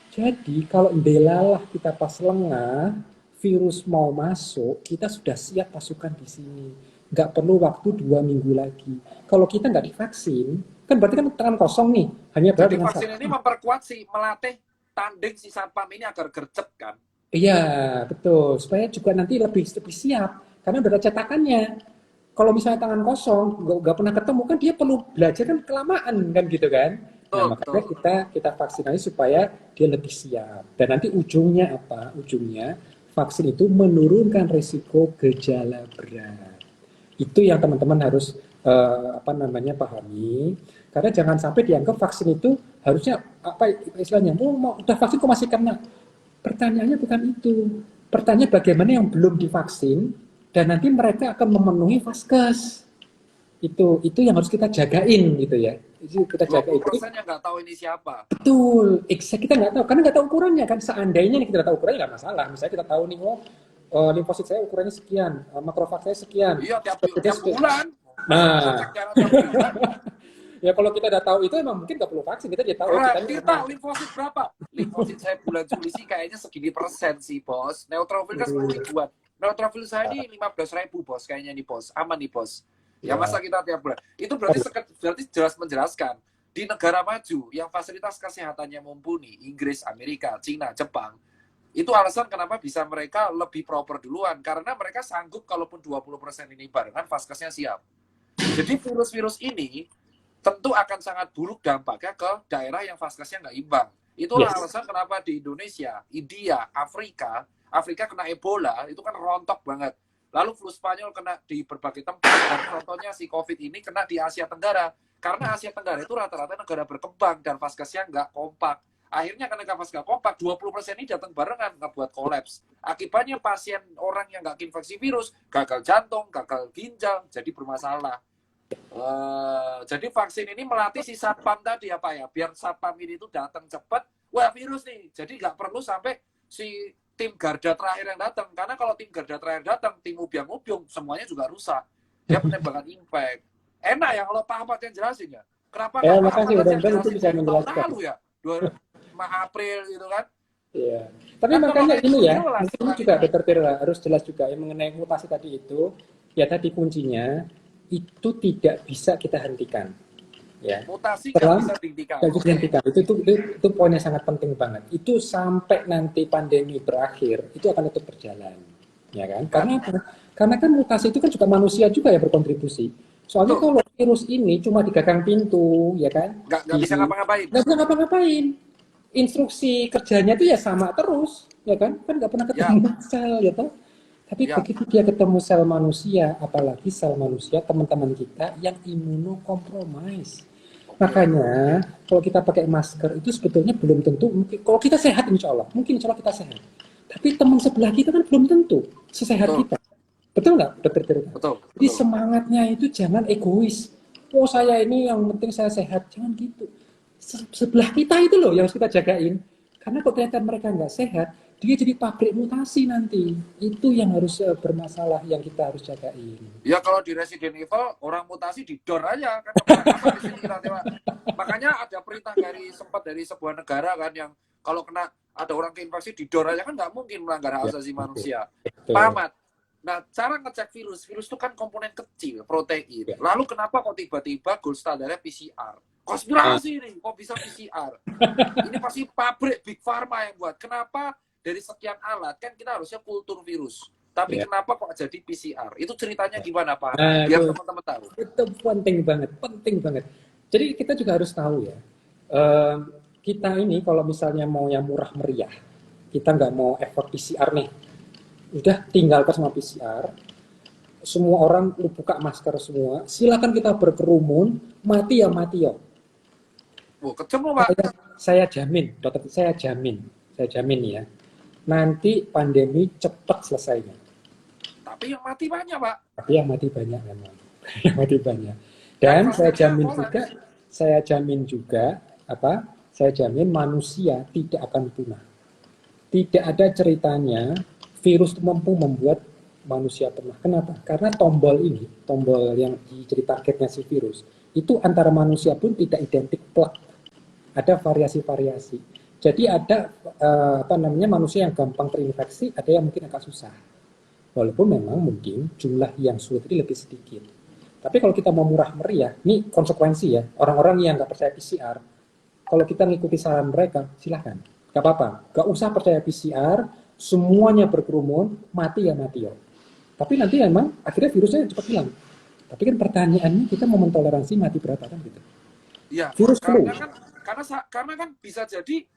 Jadi kalau delalah kita pas lengah, virus mau masuk, kita sudah siap pasukan di sini. Nggak perlu waktu 2 minggu lagi. Kalau kita nggak divaksin, kan berarti kan tangan kosong nih. Hanya jadi vaksin ini memperkuat melatih tanding si satpam ini agar gercep kan? Iya, betul. Supaya juga nanti lebih siap. Karena udah ada cetakannya. Kalau misalnya tangan kosong, nggak pernah ketemu, kan dia perlu belajar kan kelamaan kan gitu kan. Nah, makanya kita vaksinasi supaya dia lebih siap. Dan nanti ujungnya apa? Ujungnya vaksin itu menurunkan risiko gejala berat. Itu yang teman-teman harus pahami. Karena jangan sampai dianggap vaksin itu harusnya apa istilahnya, mau udah vaksin kok masih kena. Pertanyaannya bukan itu. Pertanyaan bagaimana yang belum divaksin dan nanti mereka akan memenuhi vaskes. Itu yang harus kita jagain gitu ya. Itu kita jagain. 20% yang nggak tahu ini siapa. Betul, kita nggak tahu karena nggak tahu ukurannya kan. Seandainya kita tahu ukurannya nggak masalah. Misalnya kita tahu nih, limfosit saya ukurannya sekian, makrofag saya sekian. Iya, tiap bulan. Nah, ya kalau kita udah tahu itu emang mungkin nggak perlu vaksin, kita dia tahu. Kita limfosit berapa? Limfosit saya bulan Juli sih kayaknya segini persen sih, Bos. Neutrofil kan 10 ribuan. Neutrofil saya ini 15.000, Bos. Kayaknya nih, Bos. Aman nih, Bos. Ya masa kita tiap bulan. Itu berarti jelas menjelaskan. Di negara maju yang fasilitas kesehatannya mumpuni, Inggris, Amerika, Cina, Jepang, itu alasan kenapa bisa mereka lebih proper duluan. Karena mereka sanggup kalaupun 20% ini barengan, vaskesnya siap. Jadi virus-virus ini tentu akan sangat buruk dampaknya ke daerah yang vaskesnya nggak imbang. Itulah alasan kenapa di Indonesia, India, Afrika kena Ebola, itu kan rontok banget. Lalu flu Spanyol kena di berbagai tempat, dan contohnya si COVID ini kena di Asia Tenggara. Karena Asia Tenggara itu rata-rata negara berkembang, dan vaskesnya nggak kompak. Akhirnya karena vaskes nggak kompak, 20% ini datang barengan, ngebuat kolaps. Akibatnya pasien orang yang nggak infeksi virus, gagal jantung, gagal ginjal, jadi bermasalah. Jadi vaksin ini melatih si satpam tadi apa ya, biar satpam ini tuh datang cepat, wah virus nih. Jadi nggak perlu sampai si tim garda terakhir yang datang, karena kalau tim garda terakhir datang, tim ubiang-ubiung semuanya juga rusak. Dia penembakan impact. Enak ya kalau Pak Ahmad yang jelasin ya. Kenapa nggak Pak Makasih Ahmad aja yang mudah-mudahan itu jelasin bisa dari tahun menjelaskan. lalu ya, 5 April gitu kan? Iya. Tapi Kan makanya kalau ini ya, jelas, mungkin ini juga Dr. Tirta harus jelas juga yang mengenai mutasi tadi itu, ya tadi kuncinya itu tidak bisa kita hentikan. Ya. mutasi nggak bisa dihentikan. Nggak bisa dihentikan. Itu poinnya sangat penting banget. Itu sampai nanti pandemi berakhir, itu akan tetap berjalan. Ya kan? Karena apa? Karena kan mutasi itu kan juga manusia juga ya berkontribusi. Soalnya kalau virus ini cuma digagang pintu, ya kan? Nggak bisa ngapa-ngapain. Nggak bisa ngapa-ngapain. Instruksi kerjanya itu ya sama terus, ya kan? Kan nggak pernah ketemu sel, ya toh? Tapi begitu dia ketemu sel manusia, apalagi sel manusia teman-teman kita yang imunokompromis. Makanya kalau kita pakai masker itu sebetulnya belum tentu, mungkin kalau kita sehat insya Allah, mungkin insya Allah kita sehat. Tapi teman sebelah kita kan belum tentu sesehat kita. Betul nggak, Dokter Tirta? Betul. Jadi semangatnya itu jangan egois. Oh saya ini yang penting saya sehat, jangan gitu. Sebelah kita itu loh yang harus kita jagain. Karena kalau ternyata mereka nggak sehat, dia jadi pabrik mutasi nanti. Itu yang harus bermasalah, yang kita harus jagain. Ya kalau di Resident Evil, orang mutasi didor aja. Kan di sini tiba-tiba. Makanya ada perintah dari sebuah negara kan yang kalau kena ada orang keinfeksi didor aja kan nggak mungkin melanggar hak asasi manusia. Pamat. Nah, cara ngecek virus itu kan komponen kecil, protein. Lalu kenapa kok tiba-tiba gold standarnya PCR? Konspirasi nih, kok bisa PCR? Ini pasti pabrik Big Pharma yang buat. Kenapa dari sekian alat, kan kita harusnya kultur virus. Tapi kenapa kok jadi PCR? Itu ceritanya gimana, Pak? Biar teman-teman tahu. Itu penting banget. Jadi kita juga harus tahu ya, kita ini kalau misalnya mau yang murah meriah, kita nggak mau effort PCR nih, udah tinggalkan semua PCR, semua orang lu buka masker semua, silakan kita berkerumun, mati ya. Ketemu Pak. Saya jamin, dokter, saya jamin ya, nanti pandemi cepat selesainya. Tapi yang mati banyak Pak. Tapi yang mati banyak memang, yang mati banyak. Dan saya jamin juga, saya jamin manusia tidak akan punah. Tidak ada ceritanya virus mampu membuat manusia punah. Kenapa? Karena tombol yang jadi targetnya si virus, itu antara manusia pun tidak identik plek. Ada variasi-variasi. Jadi ada manusia yang gampang terinfeksi, ada yang mungkin agak susah. Walaupun memang mungkin jumlah yang sulit ini lebih sedikit. Tapi kalau kita mau murah meriah, ini konsekuensi ya, orang-orang yang nggak percaya PCR, kalau kita ngikuti saran mereka, silahkan. Gak apa-apa, gak usah percaya PCR, semuanya berkerumun, mati ya. Tapi nanti memang akhirnya virusnya cepat hilang. Tapi kan pertanyaannya, kita mau mentoleransi mati berapa kan gitu. Iya, virus karena kan bisa jadi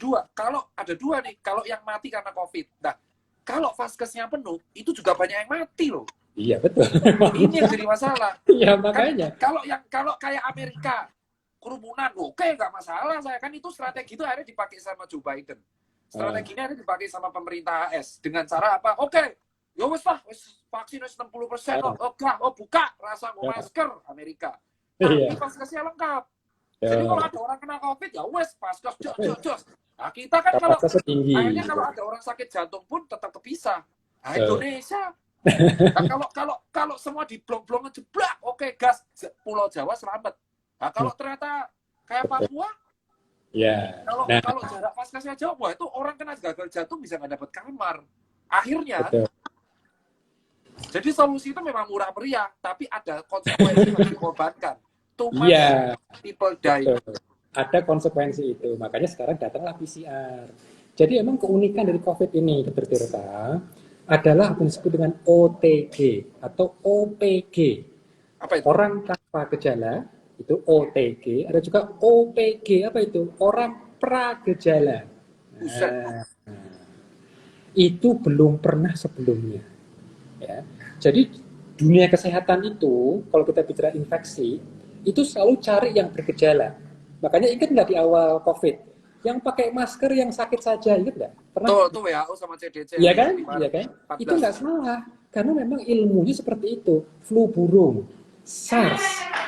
dua. Kalau ada dua nih, kalau yang mati karena COVID. Nah, kalau vaskesnya penuh, itu juga banyak yang mati loh. Iya betul. Ini yang jadi masalah. Iya makanya. Kan, kalau kayak Amerika kerumunan, oke nggak masalah saya kan itu strategi itu akhirnya dipakai sama Joe Biden. Strategi ini akhirnya dipakai sama pemerintah AS dengan cara apa? Oke, ya wes lah, vaksin 60%, buka rasa masker Amerika. Tapi vaskesnya lengkap. Jadi kalau ada orang kena COVID ya wes vaskes jos. Nah kita kan kalau akhirnya kalau ada orang sakit jantung pun tetap kepisah. Nah, Indonesia. Nah, kalau semua di blok-blok ngejeblak, oke gas Pulau Jawa selamat. Nah, kalau ternyata kayak Papua, kalau jarak vaskesnya jauh, itu orang kena gagal jantung bisa nggak dapat kamar. Akhirnya, jadi solusi itu memang murah meriah, tapi ada konsekuensi yang dikorbankan. People die. Ada konsekuensi itu, makanya sekarang datanglah PCR. Jadi emang keunikan dari COVID ini, Dr. Tirta, adalah apa yang disebut dengan OTG atau OPG. Apa itu? Orang tanpa gejala itu OTG, ada juga OPG, apa itu? Orang pragejala. Itu belum pernah sebelumnya. Ya. Jadi dunia kesehatan itu, kalau kita bicara infeksi, itu selalu cari yang bergejala. Makanya ingat nggak di awal COVID? Yang pakai masker yang sakit saja, ingat nggak? Tuh WHO sama CDC. Iya kan? Itu nggak salah. Karena memang ilmunya seperti itu. Flu burung. SARS,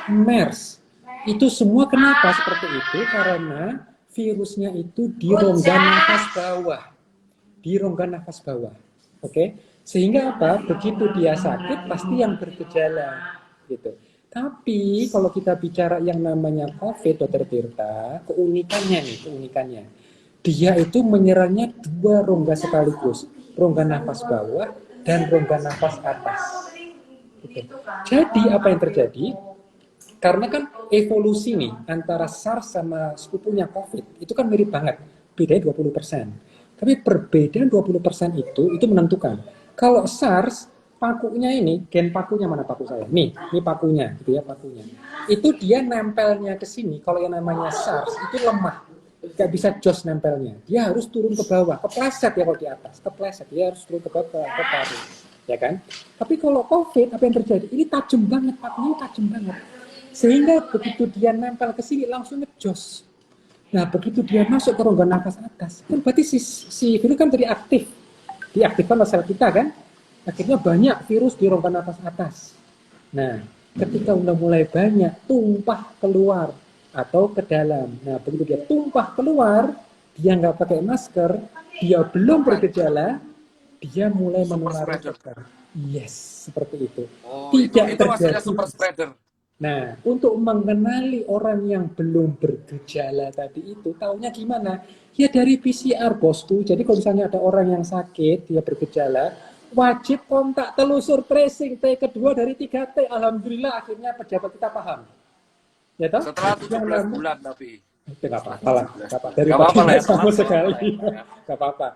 MERS, itu semua kenapa seperti itu? Karena virusnya itu di rongga nafas bawah. Di rongga nafas bawah. Oke? Sehingga apa? Begitu dia sakit, pasti yang bergejala. Gitu. Tapi kalau kita bicara yang namanya COVID, Dokter Tirta, keunikannya. Dia itu menyerangnya dua rongga sekaligus. Rongga nafas bawah dan rongga nafas atas. Gitu. Jadi apa yang terjadi? Karena kan evolusi nih antara SARS sama sepupunya COVID itu kan mirip banget, bedanya 20%. Tapi perbedaan 20% itu menentukan. Kalau SARS pakunya ini, gen pakunya mana paku saya? Nih pakunya, gitu ya pakunya. Itu dia nempelnya ke sini. Kalau yang namanya SARS itu lemah, nggak bisa jos nempelnya. Dia harus turun ke bawah, kepleset ya kalau di atas, kepleset. Dia harus turun ke bawah ke paru, ya kan? Tapi kalau COVID apa yang terjadi? Ini tajam banget, pakunya tajam banget. Sehingga begitu dia nempel ke sini langsung ngejos. Nah, begitu dia masuk ke rongga nafas atas, kan berarti si virus kan tadi aktif. Diaktifkan oleh sel kita kan? Akhirnya banyak virus di rongga nafas atas. Nah, ketika udah mulai banyak, tumpah keluar atau ke dalam. Nah, begitu dia tumpah keluar, dia nggak pakai masker, dia belum bergejala, dia mulai menulari sekitar. Yes, seperti itu. Oh, Tidak itu maksudnya terjadi. super spreader. Nah, untuk mengenali orang yang belum bergejala tadi itu, taunya gimana? Ya dari PCR, bosku. Jadi kalau misalnya ada orang yang sakit, dia bergejala, wajib kontak telusur tracing T kedua dari 3T. Alhamdulillah akhirnya pejabat kita paham. Ya toh? Setelah 17 Yang bulan tapi. itu nggak apa-apa lah. Dari Nggak apa-apa lah ya, sama teman. sekali. Nggak apa-apa.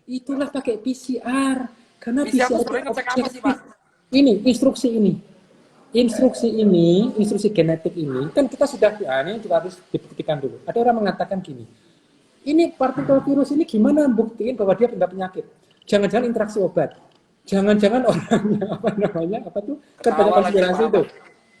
Itulah pakai PCR. Karena PCR PCR itu itu sebenarnya ngecek apa sih, objektif. Pak? Ini, instruksi genetik ini, kan kita sudah, ini juga harus dibuktikan dulu. Ada orang mengatakan gini, ini partikel virus ini gimana buktiin bahwa dia punya penyakit? Jangan-jangan interaksi obat. Jangan-jangan orangnya, apa tuh? Kan banyak konspirasi itu.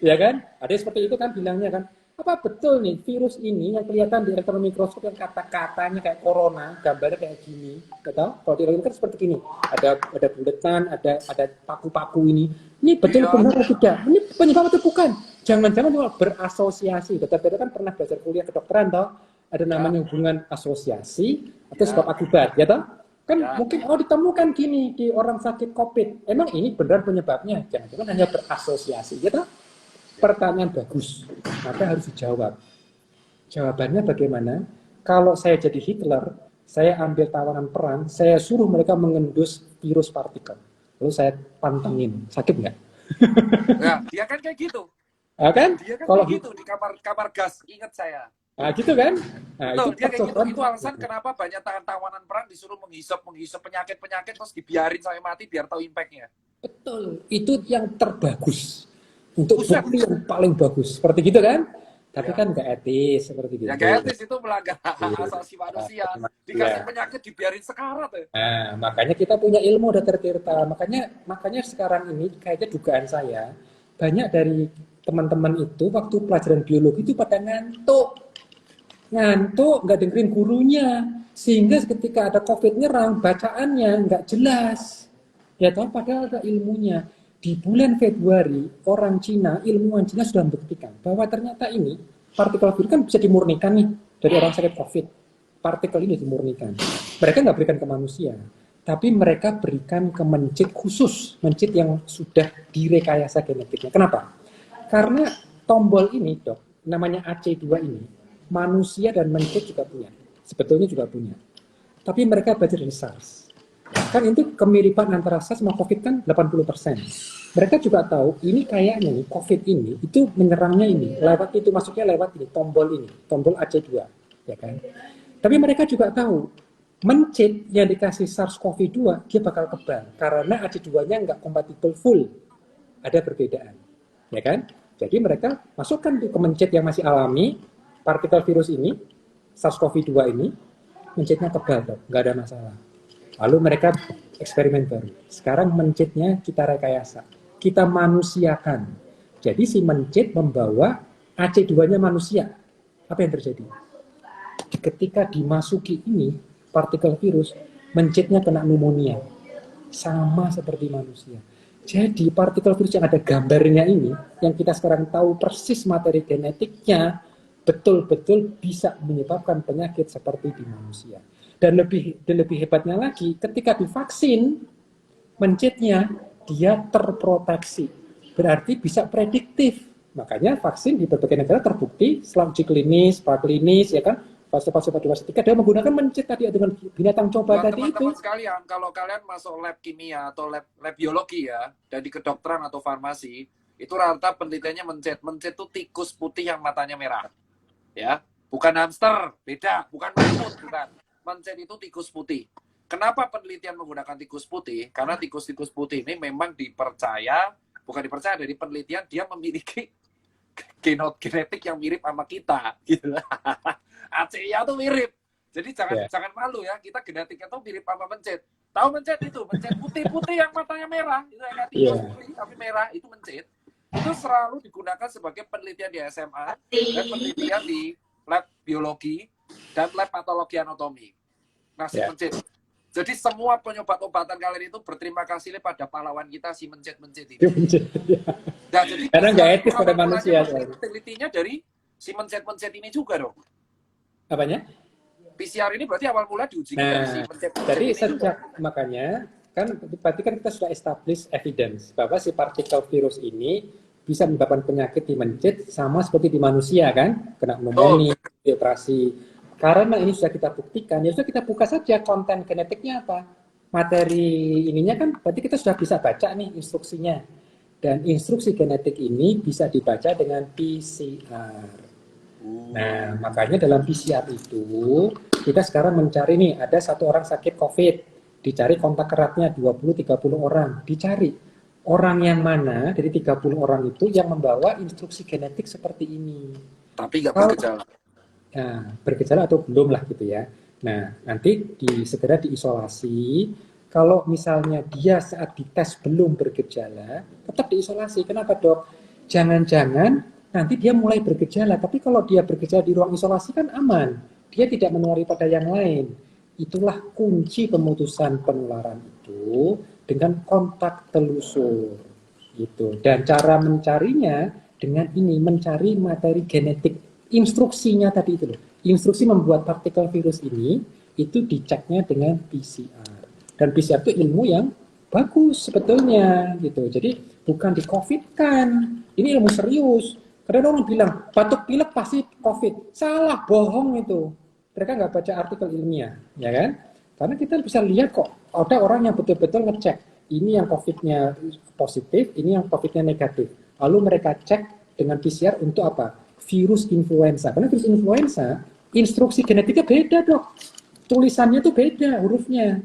Ya kan? Ada seperti itu kan bilangnya kan. Apa betul nih virus ini yang kelihatan di elektron mikroskop yang kata-katanya kayak corona, gambarnya kayak gini, tahu? Kalau di elektron kan seperti gini, ada buletan, ada paku-paku ini. Ini betul benar atau tidak? Ini penyebab atau bukan? Jangan-jangan cuma berasosiasi. Dokter kan pernah belajar kuliah kedokteran, toh? Ada namanya hubungan asosiasi atau sebab akibat, ya toh? Kan mungkin ditemukan gini di orang sakit COVID. Emang ini benar penyebabnya? Jangan-jangan hanya berasosiasi, ya toh? Pertanyaan bagus, maka harus dijawab. Jawabannya bagaimana? Kalau saya jadi Hitler, saya ambil tawanan perang, saya suruh mereka mengendus virus partikel. Lalu saya pantengin, sakit nggak? Ya, dia kan kayak gitu. Kan? Dia kan kalau kayak gitu di kamar gas, ingat saya. Nah, gitu kan? Nah, Betul, dia kayak gitu. Itu alasan kenapa banyak tawanan perang disuruh menghisap penyakit-penyakit terus dibiarin sampai mati biar tahu impact-nya. Betul, itu yang terbagus. Untuk bukti yang paling bagus. Seperti gitu kan? Tapi kan nggak etis seperti gitu. Ya nggak etis, itu melanggar hak asasi manusia. Dikasih penyakit dibiarin sekarat ya. Nah, makanya kita punya ilmu Dokter Tirta. Makanya sekarang ini kayaknya dugaan saya banyak dari teman-teman itu waktu pelajaran biologi itu pada ngantuk, nggak dengerin gurunya, sehingga ketika ada COVID nyerang bacaannya nggak jelas. Ya tahu padahal ada ilmunya. Di bulan Februari, orang Cina, ilmuwan Cina sudah membuktikan bahwa ternyata ini partikel virus kan bisa dimurnikan nih dari orang sakit COVID. Partikel ini dimurnikan. Mereka nggak berikan ke manusia, tapi mereka berikan ke mencit khusus, mencit yang sudah direkayasa genetiknya. Kenapa? Karena tombol ini, dok, namanya AC2 ini, manusia dan mencit juga punya. Sebetulnya juga punya. Tapi mereka belajar dari SARS. Kan itu kemiripan antara SARS sama COVID kan 80%. Mereka juga tahu ini kayaknya nih COVID ini itu menyerangnya ini lewat itu masuknya lewat ini tombol AC2, ya kan. Tapi mereka juga tahu mencit yang dikasih SARS-CoV-2 dia bakal kebal karena AC2-nya nggak kompatibel full, ada perbedaan, ya kan. Jadi mereka masukkan ke mencit yang masih alami partikel virus ini SARS-CoV-2 ini mencitnya kebal, nggak ada masalah. Lalu mereka eksperimen baru. Sekarang mencitnya kita rekayasa. Kita manusiakan. Jadi si mencit membawa AC2-nya manusia. Apa yang terjadi? Ketika dimasuki ini, partikel virus, mencitnya kena pneumonia. Sama seperti manusia. Jadi partikel virus yang ada gambarnya ini, yang kita sekarang tahu persis materi genetiknya, betul-betul bisa menyebabkan penyakit seperti di manusia. Dan lebih hebatnya lagi, ketika divaksin, mencetnya dia terproteksi. Berarti bisa prediktif. Makanya vaksin di berbagai negara terbukti setelah uji klinis, praklinis, ya kan, fase-fase fase 3 dia menggunakan mencet tadi dengan binatang coba Buat tadi itu. teman-teman sekalian, kalau kalian masuk lab kimia atau lab biologi ya, dari kedokteran atau farmasi, itu rata penelitiannya mencet. Mencet itu tikus putih yang matanya merah. Ya, bukan hamster, beda, bukan mamut, bukan. Mencet itu tikus putih. Kenapa penelitian menggunakan tikus putih? Karena tikus-tikus putih ini memang bukan dipercaya dari penelitian dia memiliki genetik yang mirip sama kita, gitu. ACIA tuh mirip. Jadi jangan malu ya, kita genetiknya tuh mirip sama mencet. Tahu mencet itu, mencet putih-putih yang matanya merah, itu yang tikus putih tapi merah, itu mencet. Itu selalu digunakan sebagai penelitian di SMA dan penelitian di lab biologi dan lab patologi anatomi. Nah, si mencet. Jadi semua penyobat obatan kalian itu berterima kasih pada pahlawan kita si mencet-mencet ini. Nah, jadi karena nggak etis pada manusia. Penelitiannya dari si mencet-mencet ini juga dong. Apanya? PCR ini berarti awal mula diuji dari si mencet-mencet jadi ini sejak juga. Makanya kan berarti kan kita sudah establish evidence bahwa si partikel virus ini bisa menyebabkan penyakit di mencet sama seperti di manusia kan, kena pneumonia, operasi. Karena ini sudah kita buktikan, ya sudah kita buka saja konten genetiknya apa. Materi ininya kan berarti kita sudah bisa baca nih instruksinya. Dan instruksi genetik ini bisa dibaca dengan PCR. Nah, makanya dalam PCR itu kita sekarang mencari nih, ada satu orang sakit COVID, dicari kontak eratnya 20-30 orang, dicari orang yang mana dari 30 orang itu yang membawa instruksi genetik seperti ini. Tapi nggak bergejala. Nah, bergejala atau belum lah gitu ya. Nah, nanti segera diisolasi. Kalau misalnya dia saat dites belum bergejala, tetap diisolasi. Kenapa dok? Jangan-jangan nanti dia mulai bergejala. Tapi kalau dia bergejala di ruang isolasi kan aman. Dia tidak menulari pada yang lain. Itulah kunci pemutusan penularan itu dengan kontak telusur. Gitu. Dan cara mencarinya dengan ini, mencari materi genetik. Instruksinya tadi itu loh. Instruksi membuat partikel virus ini itu diceknya dengan PCR. Dan PCR itu ilmu yang bagus sebetulnya gitu. Jadi bukan di COVID kan. Ini ilmu serius. Kadang orang bilang batuk pilek pasti COVID. Salah, bohong itu. Mereka nggak baca artikel ilmiah, ya kan? Karena kita bisa lihat kok ada orang yang betul-betul ngecek. Ini yang COVID-nya positif, ini yang COVID-nya negatif. Lalu mereka cek dengan PCR untuk apa? Virus influenza. Karena virus influenza, instruksi genetiknya beda dok. Tulisannya tuh beda hurufnya.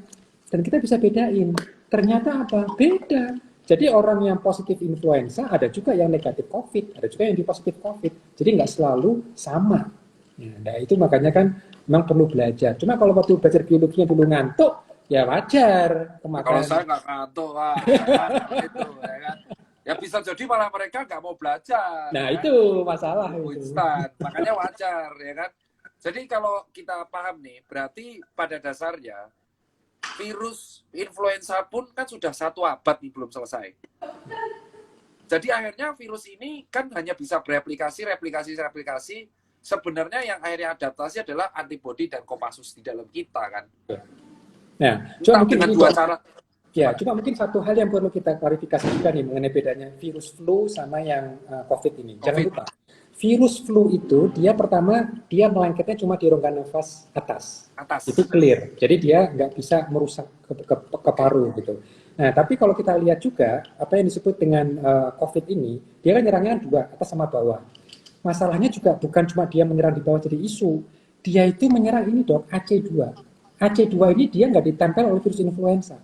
Dan kita bisa bedain. Ternyata apa? Beda. Jadi orang yang positif influenza, ada juga yang negatif COVID. Ada juga yang di positif COVID. Jadi nggak selalu sama. Nah itu makanya kan memang perlu belajar. Cuma kalau waktu belajar biologinya dulu ngantuk, ya wajar. Kalau saya nggak ngantuk, Pak. Itu, ya kan? Ya bisa jadi malah mereka nggak mau belajar. Nah ya itu kan? masalah Instan. Makanya wajar, ya kan? Jadi kalau kita paham nih, berarti pada dasarnya virus influenza pun kan sudah 1 abad nih belum selesai. Jadi akhirnya virus ini kan hanya bisa replikasi. Sebenarnya yang akhirnya adaptasi adalah antibodi dan Kopassus di dalam kita kan. Nah, cuma mungkin dengan 2 cara. Ya, cuma mungkin satu hal yang perlu kita klarifikasi juga nih mengenai bedanya virus flu sama yang COVID ini. Jangan lupa, virus flu itu dia pertama dia melengketnya cuma di rongga nafas atas. Itu clear. Jadi dia nggak bisa merusak ke paru gitu. Nah, tapi kalau kita lihat juga apa yang disebut dengan COVID ini, dia kan nyerangnya 2, atas sama bawah. Masalahnya juga bukan cuma dia menyerang di bawah jadi isu, dia itu menyerang ini dok, AC2. AC2 ini dia nggak ditempel oleh virus influenza.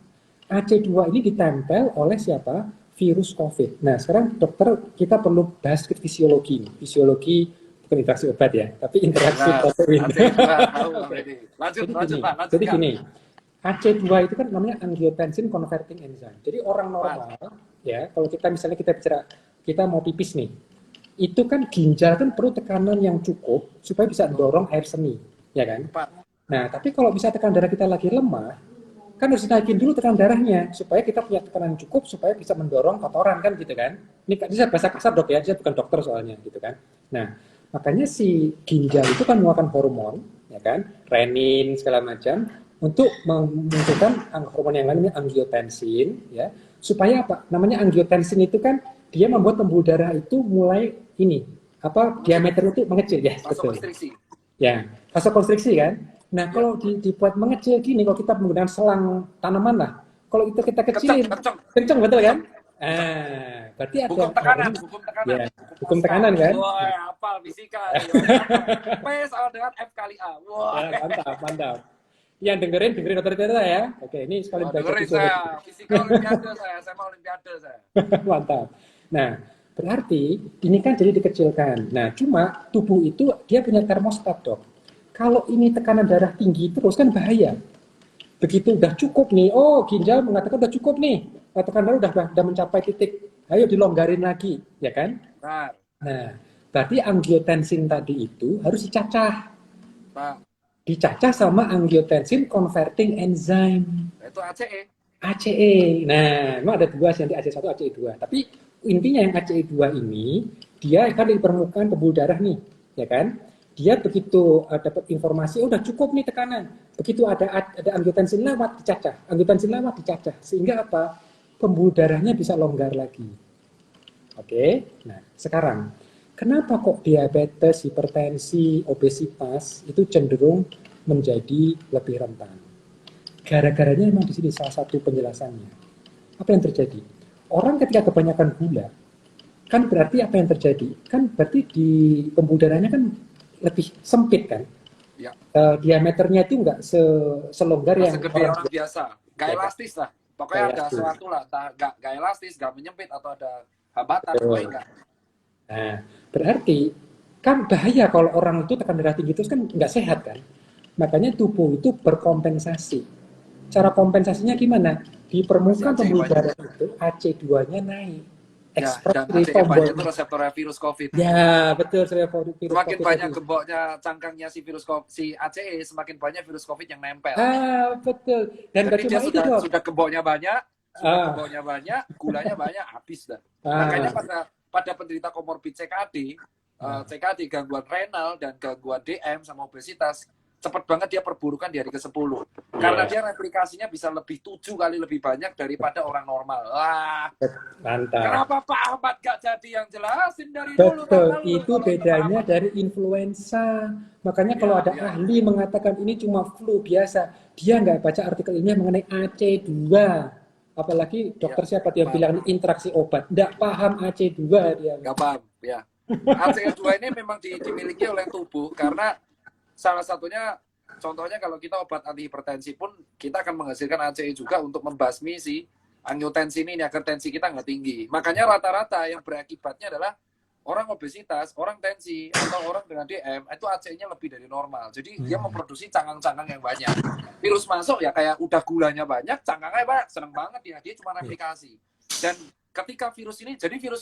AC2 ini ditempel oleh siapa? Virus COVID. Nah, sekarang dokter kita perlu bahas fisiologi. Fisiologi bukan interaksi obat ya, tapi interaksi protein. Jadi gini, AC2 itu kan namanya angiotensin converting enzyme. Jadi orang normal, ya, kalau kita misalnya kita mau pipis nih, itu kan ginjal kan perlu tekanan yang cukup supaya bisa dorong air seni, ya kan? Nah, tapi kalau bisa tekanan darah kita lagi lemah, kan harus dinaikin dulu tekanan darahnya supaya kita punya tekanan cukup supaya bisa mendorong kotoran kan gitu kan. Ini bisa bahasa kasar dok ya, saya bukan dokter soalnya gitu kan. Nah, makanya si ginjal itu kan mengeluarkan hormon, ya kan, renin segala macam untuk memunculkan hormon yang lainnya angiotensin, ya, supaya apa? Namanya angiotensin itu kan dia membuat pembuluh darah itu mulai ini apa diameter itu mengecil ya, betul. Ya, vasokonstriksi kan. Nah, kalau dibuat mengecil gini, kalau kita menggunakan selang tanaman lah, kalau itu kita kecilin, kenceng betul kan? Berarti ada hukum tekanan. Ya, hukum tekanan kan? Wah, hafal fisika. P sama dengan F kali A. Wah, ya, mantap. Yang dengerin dokter Tirta ya. Oke, ini sekalian baca dengerin saya. Fisika olimpiade saya mau olimpiade saya. Mantap. Nah, berarti ini kan jadi dikecilkan. Nah, cuma tubuh itu dia punya termostat, dok. Kalau ini tekanan darah tinggi terus kan bahaya. Begitu udah cukup nih, oh ginjal mengatakan udah cukup nih, tekanan darah udah mencapai titik, ayo dilonggarin lagi, ya kan? Nah, berarti angiotensin tadi itu harus dicacah. Dicacah sama angiotensin converting enzyme. Itu ACE. ACE. Nah, memang ada dua sih, nanti ACE1, ACE2. Tapi intinya yang ACE2 ini, dia kan di permukaan pembuluh darah nih, ya kan? Dia begitu dapat informasi, udah cukup nih tekanan. Begitu ada angiotensin lewat, dicacah. Sehingga apa? Pembuluh darahnya bisa longgar lagi. Oke, nah sekarang, kenapa kok diabetes, hipertensi, obesitas itu cenderung menjadi lebih rentan? Gara-garanya memang di sini salah satu penjelasannya. Apa yang terjadi? Orang ketika kebanyakan gula, kan berarti apa yang terjadi? Kan berarti di pembuluh darahnya kan lebih sempit kan, ya. Diameternya itu nggak selonggar yang orang biasa, nggak elastis lah. Pokoknya ada sesuatu lah, nggak elastis, nggak menyempit atau ada hambatan, pokoknya nggak. Nah, berarti kan bahaya kalau orang itu tekanan darah tinggi terus kan nggak sehat kan. Makanya tubuh itu berkompensasi. Cara kompensasinya gimana? Di permukaan pembuluh darah itu AC2-nya naik. Ya, dan ACE banyak itu reseptornya virus COVID. Ya, betul. Semakin banyak gemboknya cangkangnya si virus COVID, si ACE, semakin banyak virus COVID yang nempel. Betul. Dan jadi dia sudah gemboknya banyak, gulanya banyak, habis dah. Makanya pada penderita komorbid CKD, CKD gangguan renal dan gangguan DM sama obesitas, cepat banget dia perburukan di hari ke-10. Karena dia replikasinya bisa lebih 7 kali lebih banyak daripada orang normal. Wah, mantap. Kenapa Pak Ahmad gak jadi yang jelasin dari dulu? Betul, itu bedanya dari influenza. Makanya kalau ada ahli mengatakan ini cuma flu biasa, dia nggak baca artikel ilmiah mengenai AC2. Apalagi dokter siapa yang bilang ini interaksi obat. Nggak paham AC2 dia. Nggak paham, ya. AC2 ini memang dimiliki oleh tubuh karena salah satunya, contohnya kalau kita obat anti hipertensi pun, kita akan menghasilkan ACE juga untuk membasmi si angiotensin ini agar tensi kita nggak tinggi. Makanya rata-rata yang berakibatnya adalah orang obesitas, orang tensi, atau orang dengan DM, itu ACE-nya lebih dari normal. Jadi dia memproduksi cangkang-cangkang yang banyak. Virus masuk ya kayak udah gulanya banyak, cangkangnya banyak, seneng banget ya. Dia cuma replikasi. Dan ketika virus ini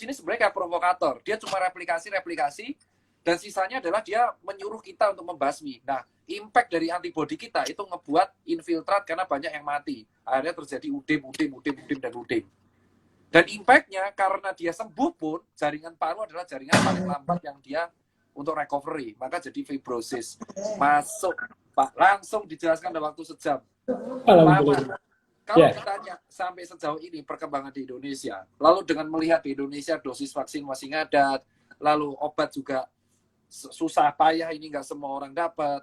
sebenarnya kayak provokator. Dia cuma replikasi, dan sisanya adalah dia menyuruh kita untuk membasmi. Nah, impact dari antibodi kita itu ngebuat infiltrat karena banyak yang mati. Akhirnya terjadi udim. Dan impact-nya karena dia sembuh pun, jaringan paru adalah jaringan paling lambat yang dia untuk recovery. Maka jadi fibrosis. Masuk, Pak. Langsung dijelaskan dalam waktu sejam. Kalau ditanya sampai sejauh ini perkembangan di Indonesia, lalu dengan melihat di Indonesia dosis vaksin masih ngadat, lalu obat juga susah payah, ini nggak semua orang dapat,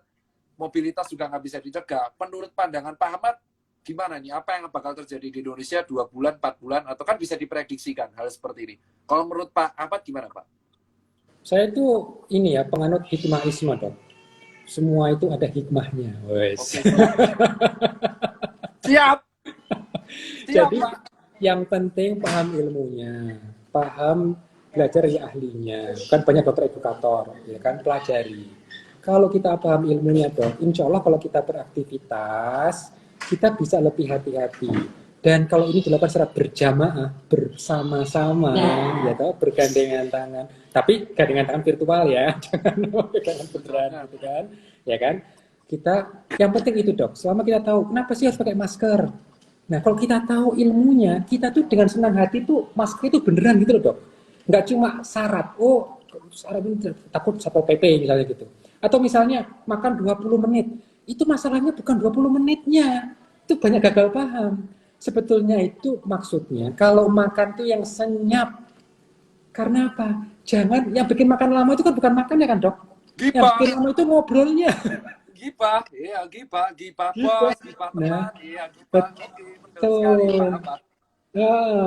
mobilitas juga nggak bisa dicegah. Menurut pandangan Pak Ahmad, gimana nih? Apa yang bakal terjadi di Indonesia 2 bulan, 4 bulan, atau kan bisa diprediksikan hal seperti ini? Kalau menurut Pak Ahmad gimana, Pak? Saya itu penganut hikmahisme, dok. Semua itu ada hikmahnya. Oke. Siap. Jadi Pak. yang penting paham ilmunya, paham belajar ya ahlinya, kan banyak dokter edukator, ya kan, pelajari. Kalau kita paham ilmunya, dok, insya Allah kalau kita beraktivitas, kita bisa lebih hati-hati. Dan kalau ini dilakukan secara berjamaah, bersama-sama, ya toh, bergandengan tangan. Tapi gandengan tangan virtual ya, jangan pegangan beneran, gitu kan, ya kan. Kita, yang penting itu, dok, selama kita tahu kenapa sih harus pakai masker, Nah, kalau kita tahu ilmunya, kita tuh dengan senang hati tuh masker itu beneran gitu loh, Dok. Nggak cuma syarat, oh syarat ini takut Satpol PP misalnya gitu. Atau misalnya makan 20 menit. Itu masalahnya bukan 20 menitnya. Itu banyak gagal paham. Sebetulnya itu maksudnya kalau makan tuh yang senyap. Karena apa? Jangan, yang bikin makan lama itu kan bukan makannya kan, Dok. Yang Gibah, bikin lama itu ngobrolnya. gibah, iya gibah, gibah Gitu. bos, gibah Nah, teman, iya gibah. Oke, betul sekali, betul. paham Pak.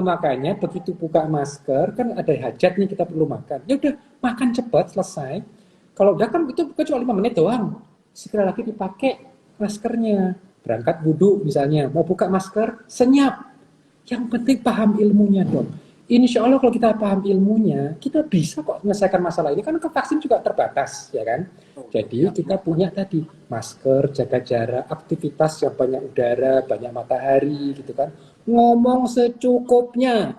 Makanya begitu buka masker kan ada hajat nih kita perlu makan. Ya udah makan cepat selesai. Kalau udah kan itu cuma 5 menit doang. Sekali lagi dipakai maskernya. Berangkat wudhu misalnya, mau buka masker, senyap. Yang penting paham ilmunya dong. Insya Allah kalau kita paham ilmunya, kita bisa kok menyelesaikan masalah ini. Karena vaksin juga terbatas, ya kan? Oh, Jadi iya. kita punya tadi masker, jaga jarak, aktivitas yang banyak udara, banyak matahari, gitu kan. Ngomong secukupnya.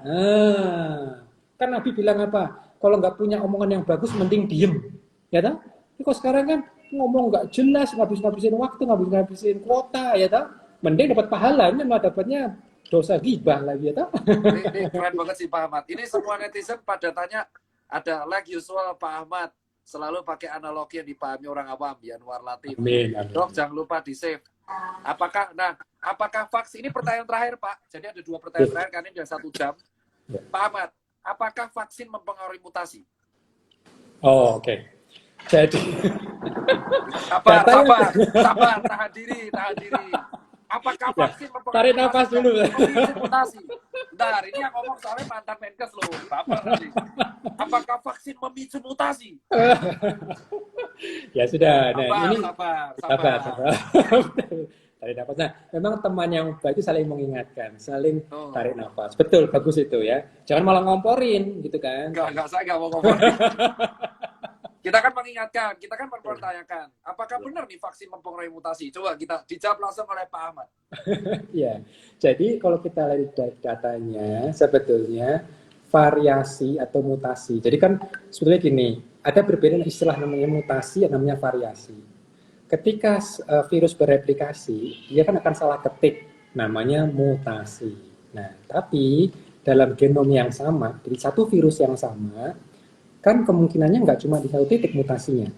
Kan Nabi bilang apa? Kalau nggak punya omongan yang bagus, mending diem. Ya tak? Tapi kok sekarang kan ngomong nggak jelas, ngabis-ngabisin waktu, ngabis-ngabisin kuota, ya tak? Mending dapat pahala, ini malah dapatnya dosa gibah lagi, ya tak? Ini keren banget sih Pak Ahmad. Ini semua netizen pada tanya, ada like usual Pak Ahmad. Selalu pakai analogi yang dipahami orang awam, Yanwar Latif. Amin, amin. Dok, jangan lupa di save. Apakah vaksin, ini pertanyaan terakhir Pak. Jadi ada 2 pertanyaan terakhir, karena ini sudah 1 jam. Ya. Pak Ahmad, apakah vaksin mempengaruhi mutasi? Oh, oke. Jadi, Sabar, Katanya- sabar, sabar, tahan diri. Apakah Ya, vaksin mempengaruhi tarik nafas mutasi dulu. dan memicu mutasi? Bentar, ini yang ngomong soalnya mantan Menkes loh. Bapak tadi. Apakah vaksin memicu mutasi? ya sudah. Nah, Sabar, ini sabar. tarik nafas. Nah, memang teman yang baik itu saling mengingatkan, saling Oh. tarik nafas. Betul, bagus itu ya. Jangan malah ngomporin gitu kan. Enggak, saya enggak mau ngomong. Kita kan mengingatkan, kita kan mempertanyakan, apakah benar nih vaksin mempengaruhi mutasi? Coba kita dijawab langsung oleh Pak Ahmad. Ya, jadi kalau kita lihat datanya, sebetulnya variasi atau mutasi. Jadi kan sebetulnya gini, ada perbedaan istilah namanya mutasi dan namanya variasi. Ketika virus bereplikasi, dia kan akan salah ketik, namanya mutasi. Nah, tapi dalam genom yang sama, dari satu virus yang sama, kan kemungkinannya nggak cuma di satu titik mutasinya.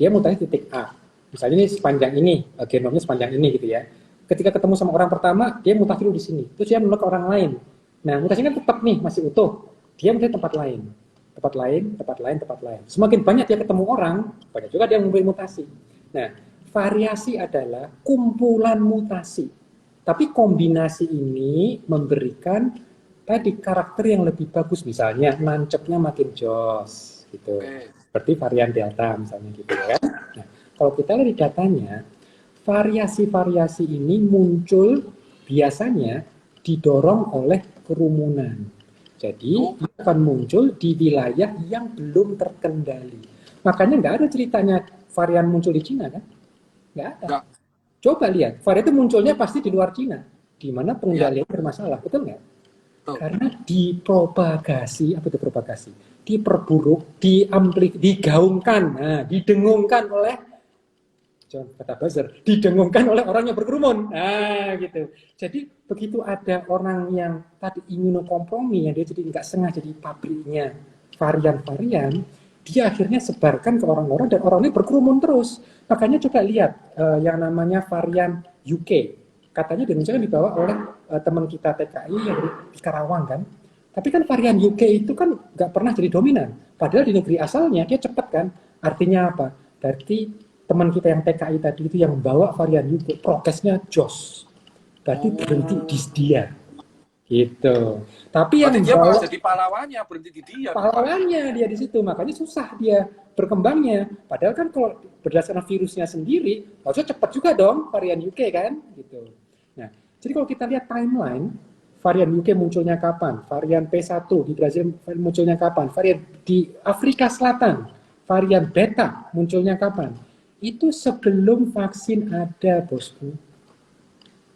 Dia mutasi titik A. Misalnya ini sepanjang ini, genomnya sepanjang ini gitu ya. Ketika ketemu sama orang pertama, dia mutasi dulu di sini. Terus dia menular ke orang lain. Nah, mutasinya tetap nih, masih utuh. Dia mutasi tempat lain. Tempat lain. Semakin banyak dia ketemu orang, banyak juga dia memberi mutasi. Nah, variasi adalah kumpulan mutasi. Tapi kombinasi ini memberikan tadi karakter yang lebih bagus, misalnya nancepnya makin jos gitu. Seperti varian Delta misalnya gitu ya. Nah, kalau kita lihat di datanya, variasi-variasi ini muncul biasanya didorong oleh kerumunan. Jadi akan muncul di wilayah yang belum terkendali. Makanya nggak ada ceritanya varian muncul di Cina kan? Nggak ada. Nggak. Coba lihat, varian itu munculnya pasti di luar Cina, di mana pengendalian bermasalah, betul nggak? Tuh. Karena dipropagasi, apa itu propagasi? Diperburuk, digaungkan, didengungkan oleh, jangan kata buzzer, didengungkan oleh orang yang berkerumun. Nah, gitu. Jadi begitu ada orang yang tadi imunokompromi, yang dia jadi nggak sengaja jadi pabriknya varian-varian, dia akhirnya sebarkan ke orang-orang dan orangnya berkerumun terus. Makanya coba lihat yang namanya varian UK. Katanya di Indonesia kan dibawa oleh teman kita TKI yang di Karawang kan. Tapi kan varian UK itu kan nggak pernah jadi dominan. Padahal di negeri asalnya dia cepat kan. Artinya apa? Berarti teman kita yang TKI tadi itu yang bawa varian UK, prokesnya jos. Berarti berhenti di dia. Gitu. Tapi yang dia bawa malah jadi pahlawannya, berhenti di dia. pahlawannya dia di situ, makanya susah dia berkembangnya. Padahal kan kalau berdasarkan virusnya sendiri, harusnya cepat juga dong varian UK kan, gitu. Nah, jadi kalau kita lihat timeline, varian UK munculnya kapan, varian P1 di Brazil munculnya kapan, varian di Afrika Selatan, varian Beta munculnya kapan, itu sebelum vaksin ada, bosku.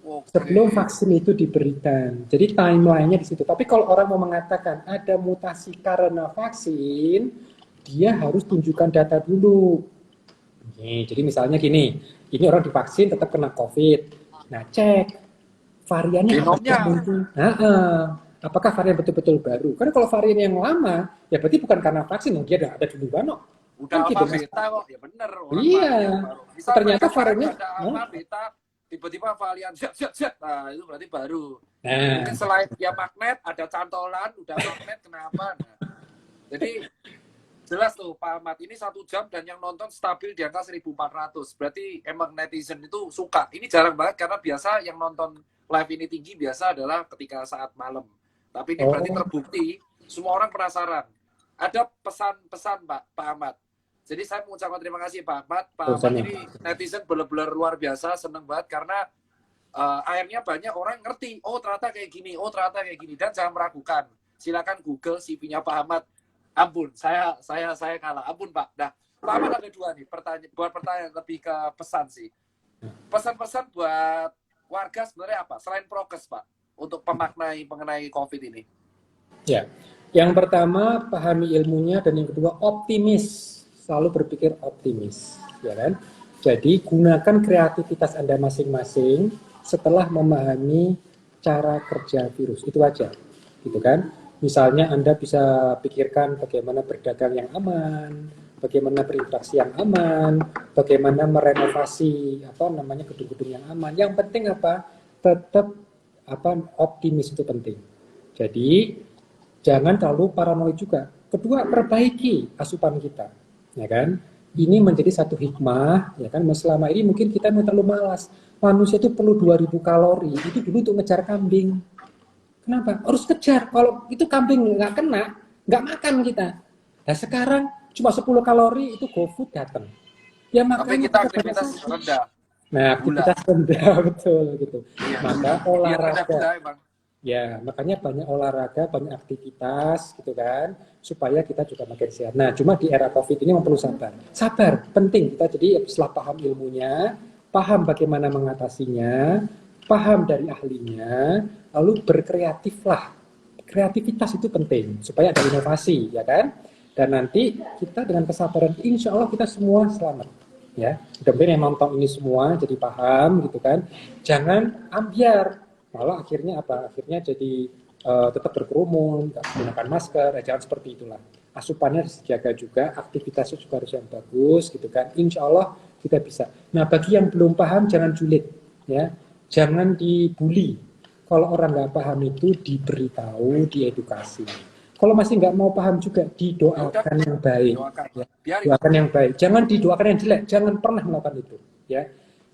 Sebelum vaksin itu diberikan. Jadi timeline-nya di situ. Tapi kalau orang mau mengatakan ada mutasi karena vaksin, dia harus tunjukkan data dulu. Nih, jadi misalnya gini, ini orang divaksin tetap kena COVID. Nah, cek variannya Genomnya. apakah muncul? Apakah varian betul-betul baru? Karena kalau varian yang lama, ya berarti bukan karena vaksin, dia ada duluan kok. Kan Udah gitu alfa mas. beta kok, ya bener, orang Iya. varian yang baru. Misal Ternyata sekarang variannya, udah ada alfa beta, tiba-tiba varian Z, Z, Z, nah itu berarti baru. Mungkin nah, selain dia magnet, ada cantolan, udah magnet, kenapa? Nah, jadi jelas tuh Pak Ahmad, ini 1 jam dan yang nonton stabil di angka 1.400. Berarti emang netizen itu suka. Ini jarang banget karena biasa yang nonton live ini tinggi biasa adalah ketika saat malam. Tapi ini berarti oh, terbukti, semua orang penasaran. Ada pesan-pesan Pak Ahmad. Jadi saya mengucapkan terima kasih Pak Ahmad. Pak Ahmad urusannya. ini netizen benar-benar luar biasa, seneng banget karena akhirnya banyak orang ngerti, oh ternyata kayak gini, oh ternyata kayak gini. Dan jangan meragukan, silakan Google CV-nya Pak Ahmad. Ampun, saya kalah. Ampun Pak. Nah, Pak Ahmad ada 2 nih pertanyaan lebih ke pesan sih. Pesan-pesan buat warga sebenarnya apa? Selain prokes Pak, untuk mengenai COVID ini. Ya, yang pertama pahami ilmunya dan yang kedua optimis, selalu berpikir optimis, ya kan? Jadi gunakan kreativitas Anda masing-masing setelah memahami cara kerja virus, itu aja, gitu kan? Misalnya Anda bisa pikirkan bagaimana berdagang yang aman, bagaimana berinteraksi yang aman, bagaimana merenovasi gedung-gedung yang aman. Yang penting apa? Tetap optimis itu penting. Jadi jangan terlalu paranoid juga. Kedua, perbaiki asupan kita, ya kan? Ini menjadi satu hikmah, ya kan? Selama ini mungkin kita terlalu malas. Manusia itu perlu 2000 kalori, itu dulu untuk ngejar kambing. Kenapa? Harus kejar. Kalau itu kambing nggak kena, nggak makan kita. Nah sekarang cuma 10 kalori itu GoFood datang. Ya Tapi makanya kita kita banyak aktivitas sakit. rendah, Nah gula. aktivitas rendah betul gitu. Iya. Maka Diet rendah olahraga. gula emang. Ya, makanya banyak olahraga, banyak aktivitas gitu kan, supaya kita juga makin sehat. Nah, cuma di era COVID ini memang perlu sabar. Sabar, penting. Kita jadi setelah paham ilmunya, paham bagaimana mengatasinya, paham dari ahlinya, lalu berkreatiflah. Kreativitas itu penting, supaya ada inovasi, ya kan? Dan nanti kita dengan kesabaran, insya Allah kita semua selamat. Ya, mudah-mudahan yang nonton ini semua jadi paham gitu kan. Jangan ambiar, malah akhirnya apa? Akhirnya jadi tetap berkerumun, menggunakan masker, jangan seperti itulah. Asupannya harus dijaga juga, aktivitasnya juga harus yang bagus, gitu kan. Insya Allah kita bisa. Nah, bagi yang belum paham, jangan julid, ya, jangan dibully. Kalau orang nggak paham itu diberitahu, diedukasi. Kalau masih nggak mau paham juga, Ya udah, didoakan yang baik. doakan. Ya. Biarin. Doakan yang baik. Jangan didoakan yang jelek. Jangan pernah melakukan itu. Ya.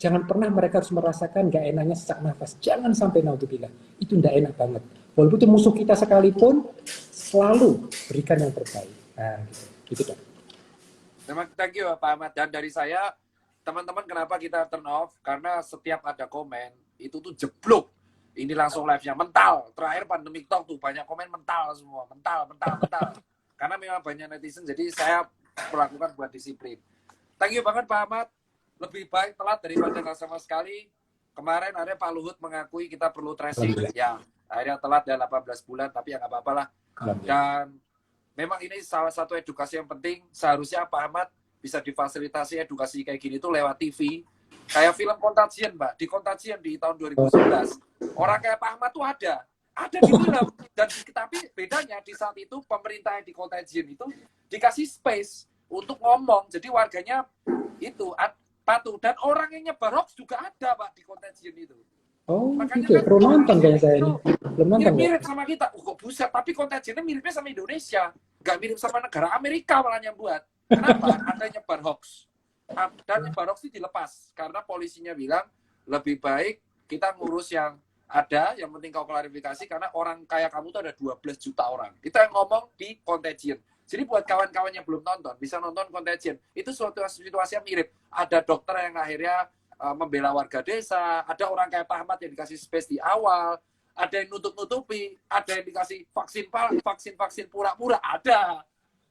Jangan pernah mereka harus merasakan gak enaknya sesak nafas. Jangan sampai naudzubillah. Itu tidak enak banget. Walaupun itu musuh kita sekalipun, selalu berikan yang terbaik. Nah, gitu. Gitu dong. Thank you Pak Ahmad. Dan dari saya, teman-teman kenapa kita turn off? Karena setiap ada komen, itu tuh jeblok. Ini langsung live-nya mental. Terakhir pandemic talk tuh banyak komen mental semua. Mental. Karena memang banyak netizen, jadi saya melakukan buat disiplin. Thank you banget Pak Ahmad. Lebih baik telat daripada nggak sama sekali. Kemarin ada Pak Luhut mengakui kita perlu tracing. Ya, akhirnya telat dan 18 bulan, tapi ya nggak apa-apa lah. Dan memang ini salah satu edukasi yang penting. Seharusnya Pak Ahmad bisa difasilitasi edukasi kayak gini tuh lewat TV. Kayak film Contagion, Mbak. Di Contagion di tahun 2011. Orang kayak Pak Ahmad tuh ada di film. Dan tapi bedanya di saat itu pemerintah yang di Contagion itu dikasih space untuk ngomong. Jadi warganya itu patuh. Dan orang yang nyebar hoax juga ada, Pak, di Contagion itu. Oh, makanya gitu ya. Perlu nonton kayaknya saya ini. Belum nonton mirip sama kita. Kok buset, tapi Contagionnya miripnya sama Indonesia. Nggak mirip sama negara Amerika malah yang buat. Kenapa? Ada nyebar hoax. Dan nyebar hoax itu dilepas. Karena polisinya bilang, lebih baik kita ngurus yang ada, yang penting kau klarifikasi, karena orang kayak kamu tuh ada 12 juta orang. Kita yang ngomong di Contagion. Jadi buat kawan-kawan yang belum nonton, bisa nonton Contagion. Itu suatu situasi yang mirip. Ada dokter yang akhirnya membela warga desa, ada orang kayak Pak Ahmad yang dikasih space di awal, ada yang nutup-nutupi, ada yang dikasih vaksin pura-pura, ada.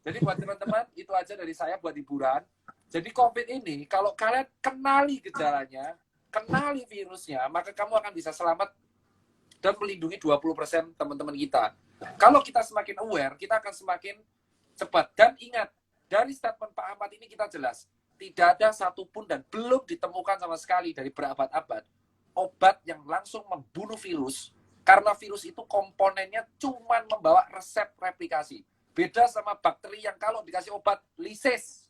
Jadi buat teman-teman, itu aja dari saya buat hiburan. Jadi COVID ini, kalau kalian kenali gejalanya, kenali virusnya, maka kamu akan bisa selamat dan melindungi 20% teman-teman kita. Kalau kita semakin aware, kita akan semakin cepat. Dan ingat, dari statement Pak Ahmad ini kita jelas, tidak ada satupun dan belum ditemukan sama sekali dari berabad-abad obat yang langsung membunuh virus, karena virus itu komponennya cuma membawa resep replikasi. Beda sama bakteri yang kalau dikasih obat lisis,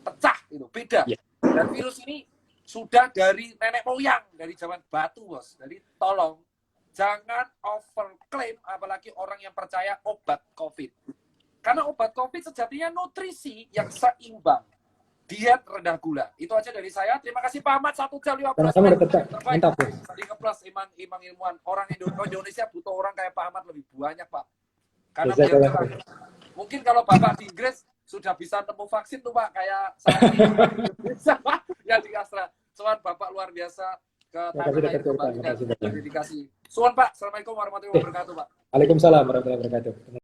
pecah, itu beda. Yeah. Dan virus ini sudah dari nenek moyang, dari zaman batu, bos. Jadi tolong, jangan overklaim, apalagi orang yang percaya obat COVID. Karena obat COVID sejatinya nutrisi yang seimbang. Diet rendah gula. Itu aja dari saya. Terima kasih Pak Ahmad, 1 jam 15 Sama-sama menit. Dokter. Terbaik. Mantap, Bos. Tadi ngeplus imang ilmuwan. Orang Indonesia butuh orang kayak Pak Ahmad lebih banyak, Pak. Karena Jazakallah. mungkin kalau Bapak di Inggris sudah bisa temu vaksin tuh, Pak. Kayak saya yang di Astra. Soal Bapak luar biasa ke tanah air kembali dan dedikasi. Suwon Pak. Assalamualaikum warahmatullahi wabarakatuh, Pak. Waalaikumsalam warahmatullahi wabarakatuh.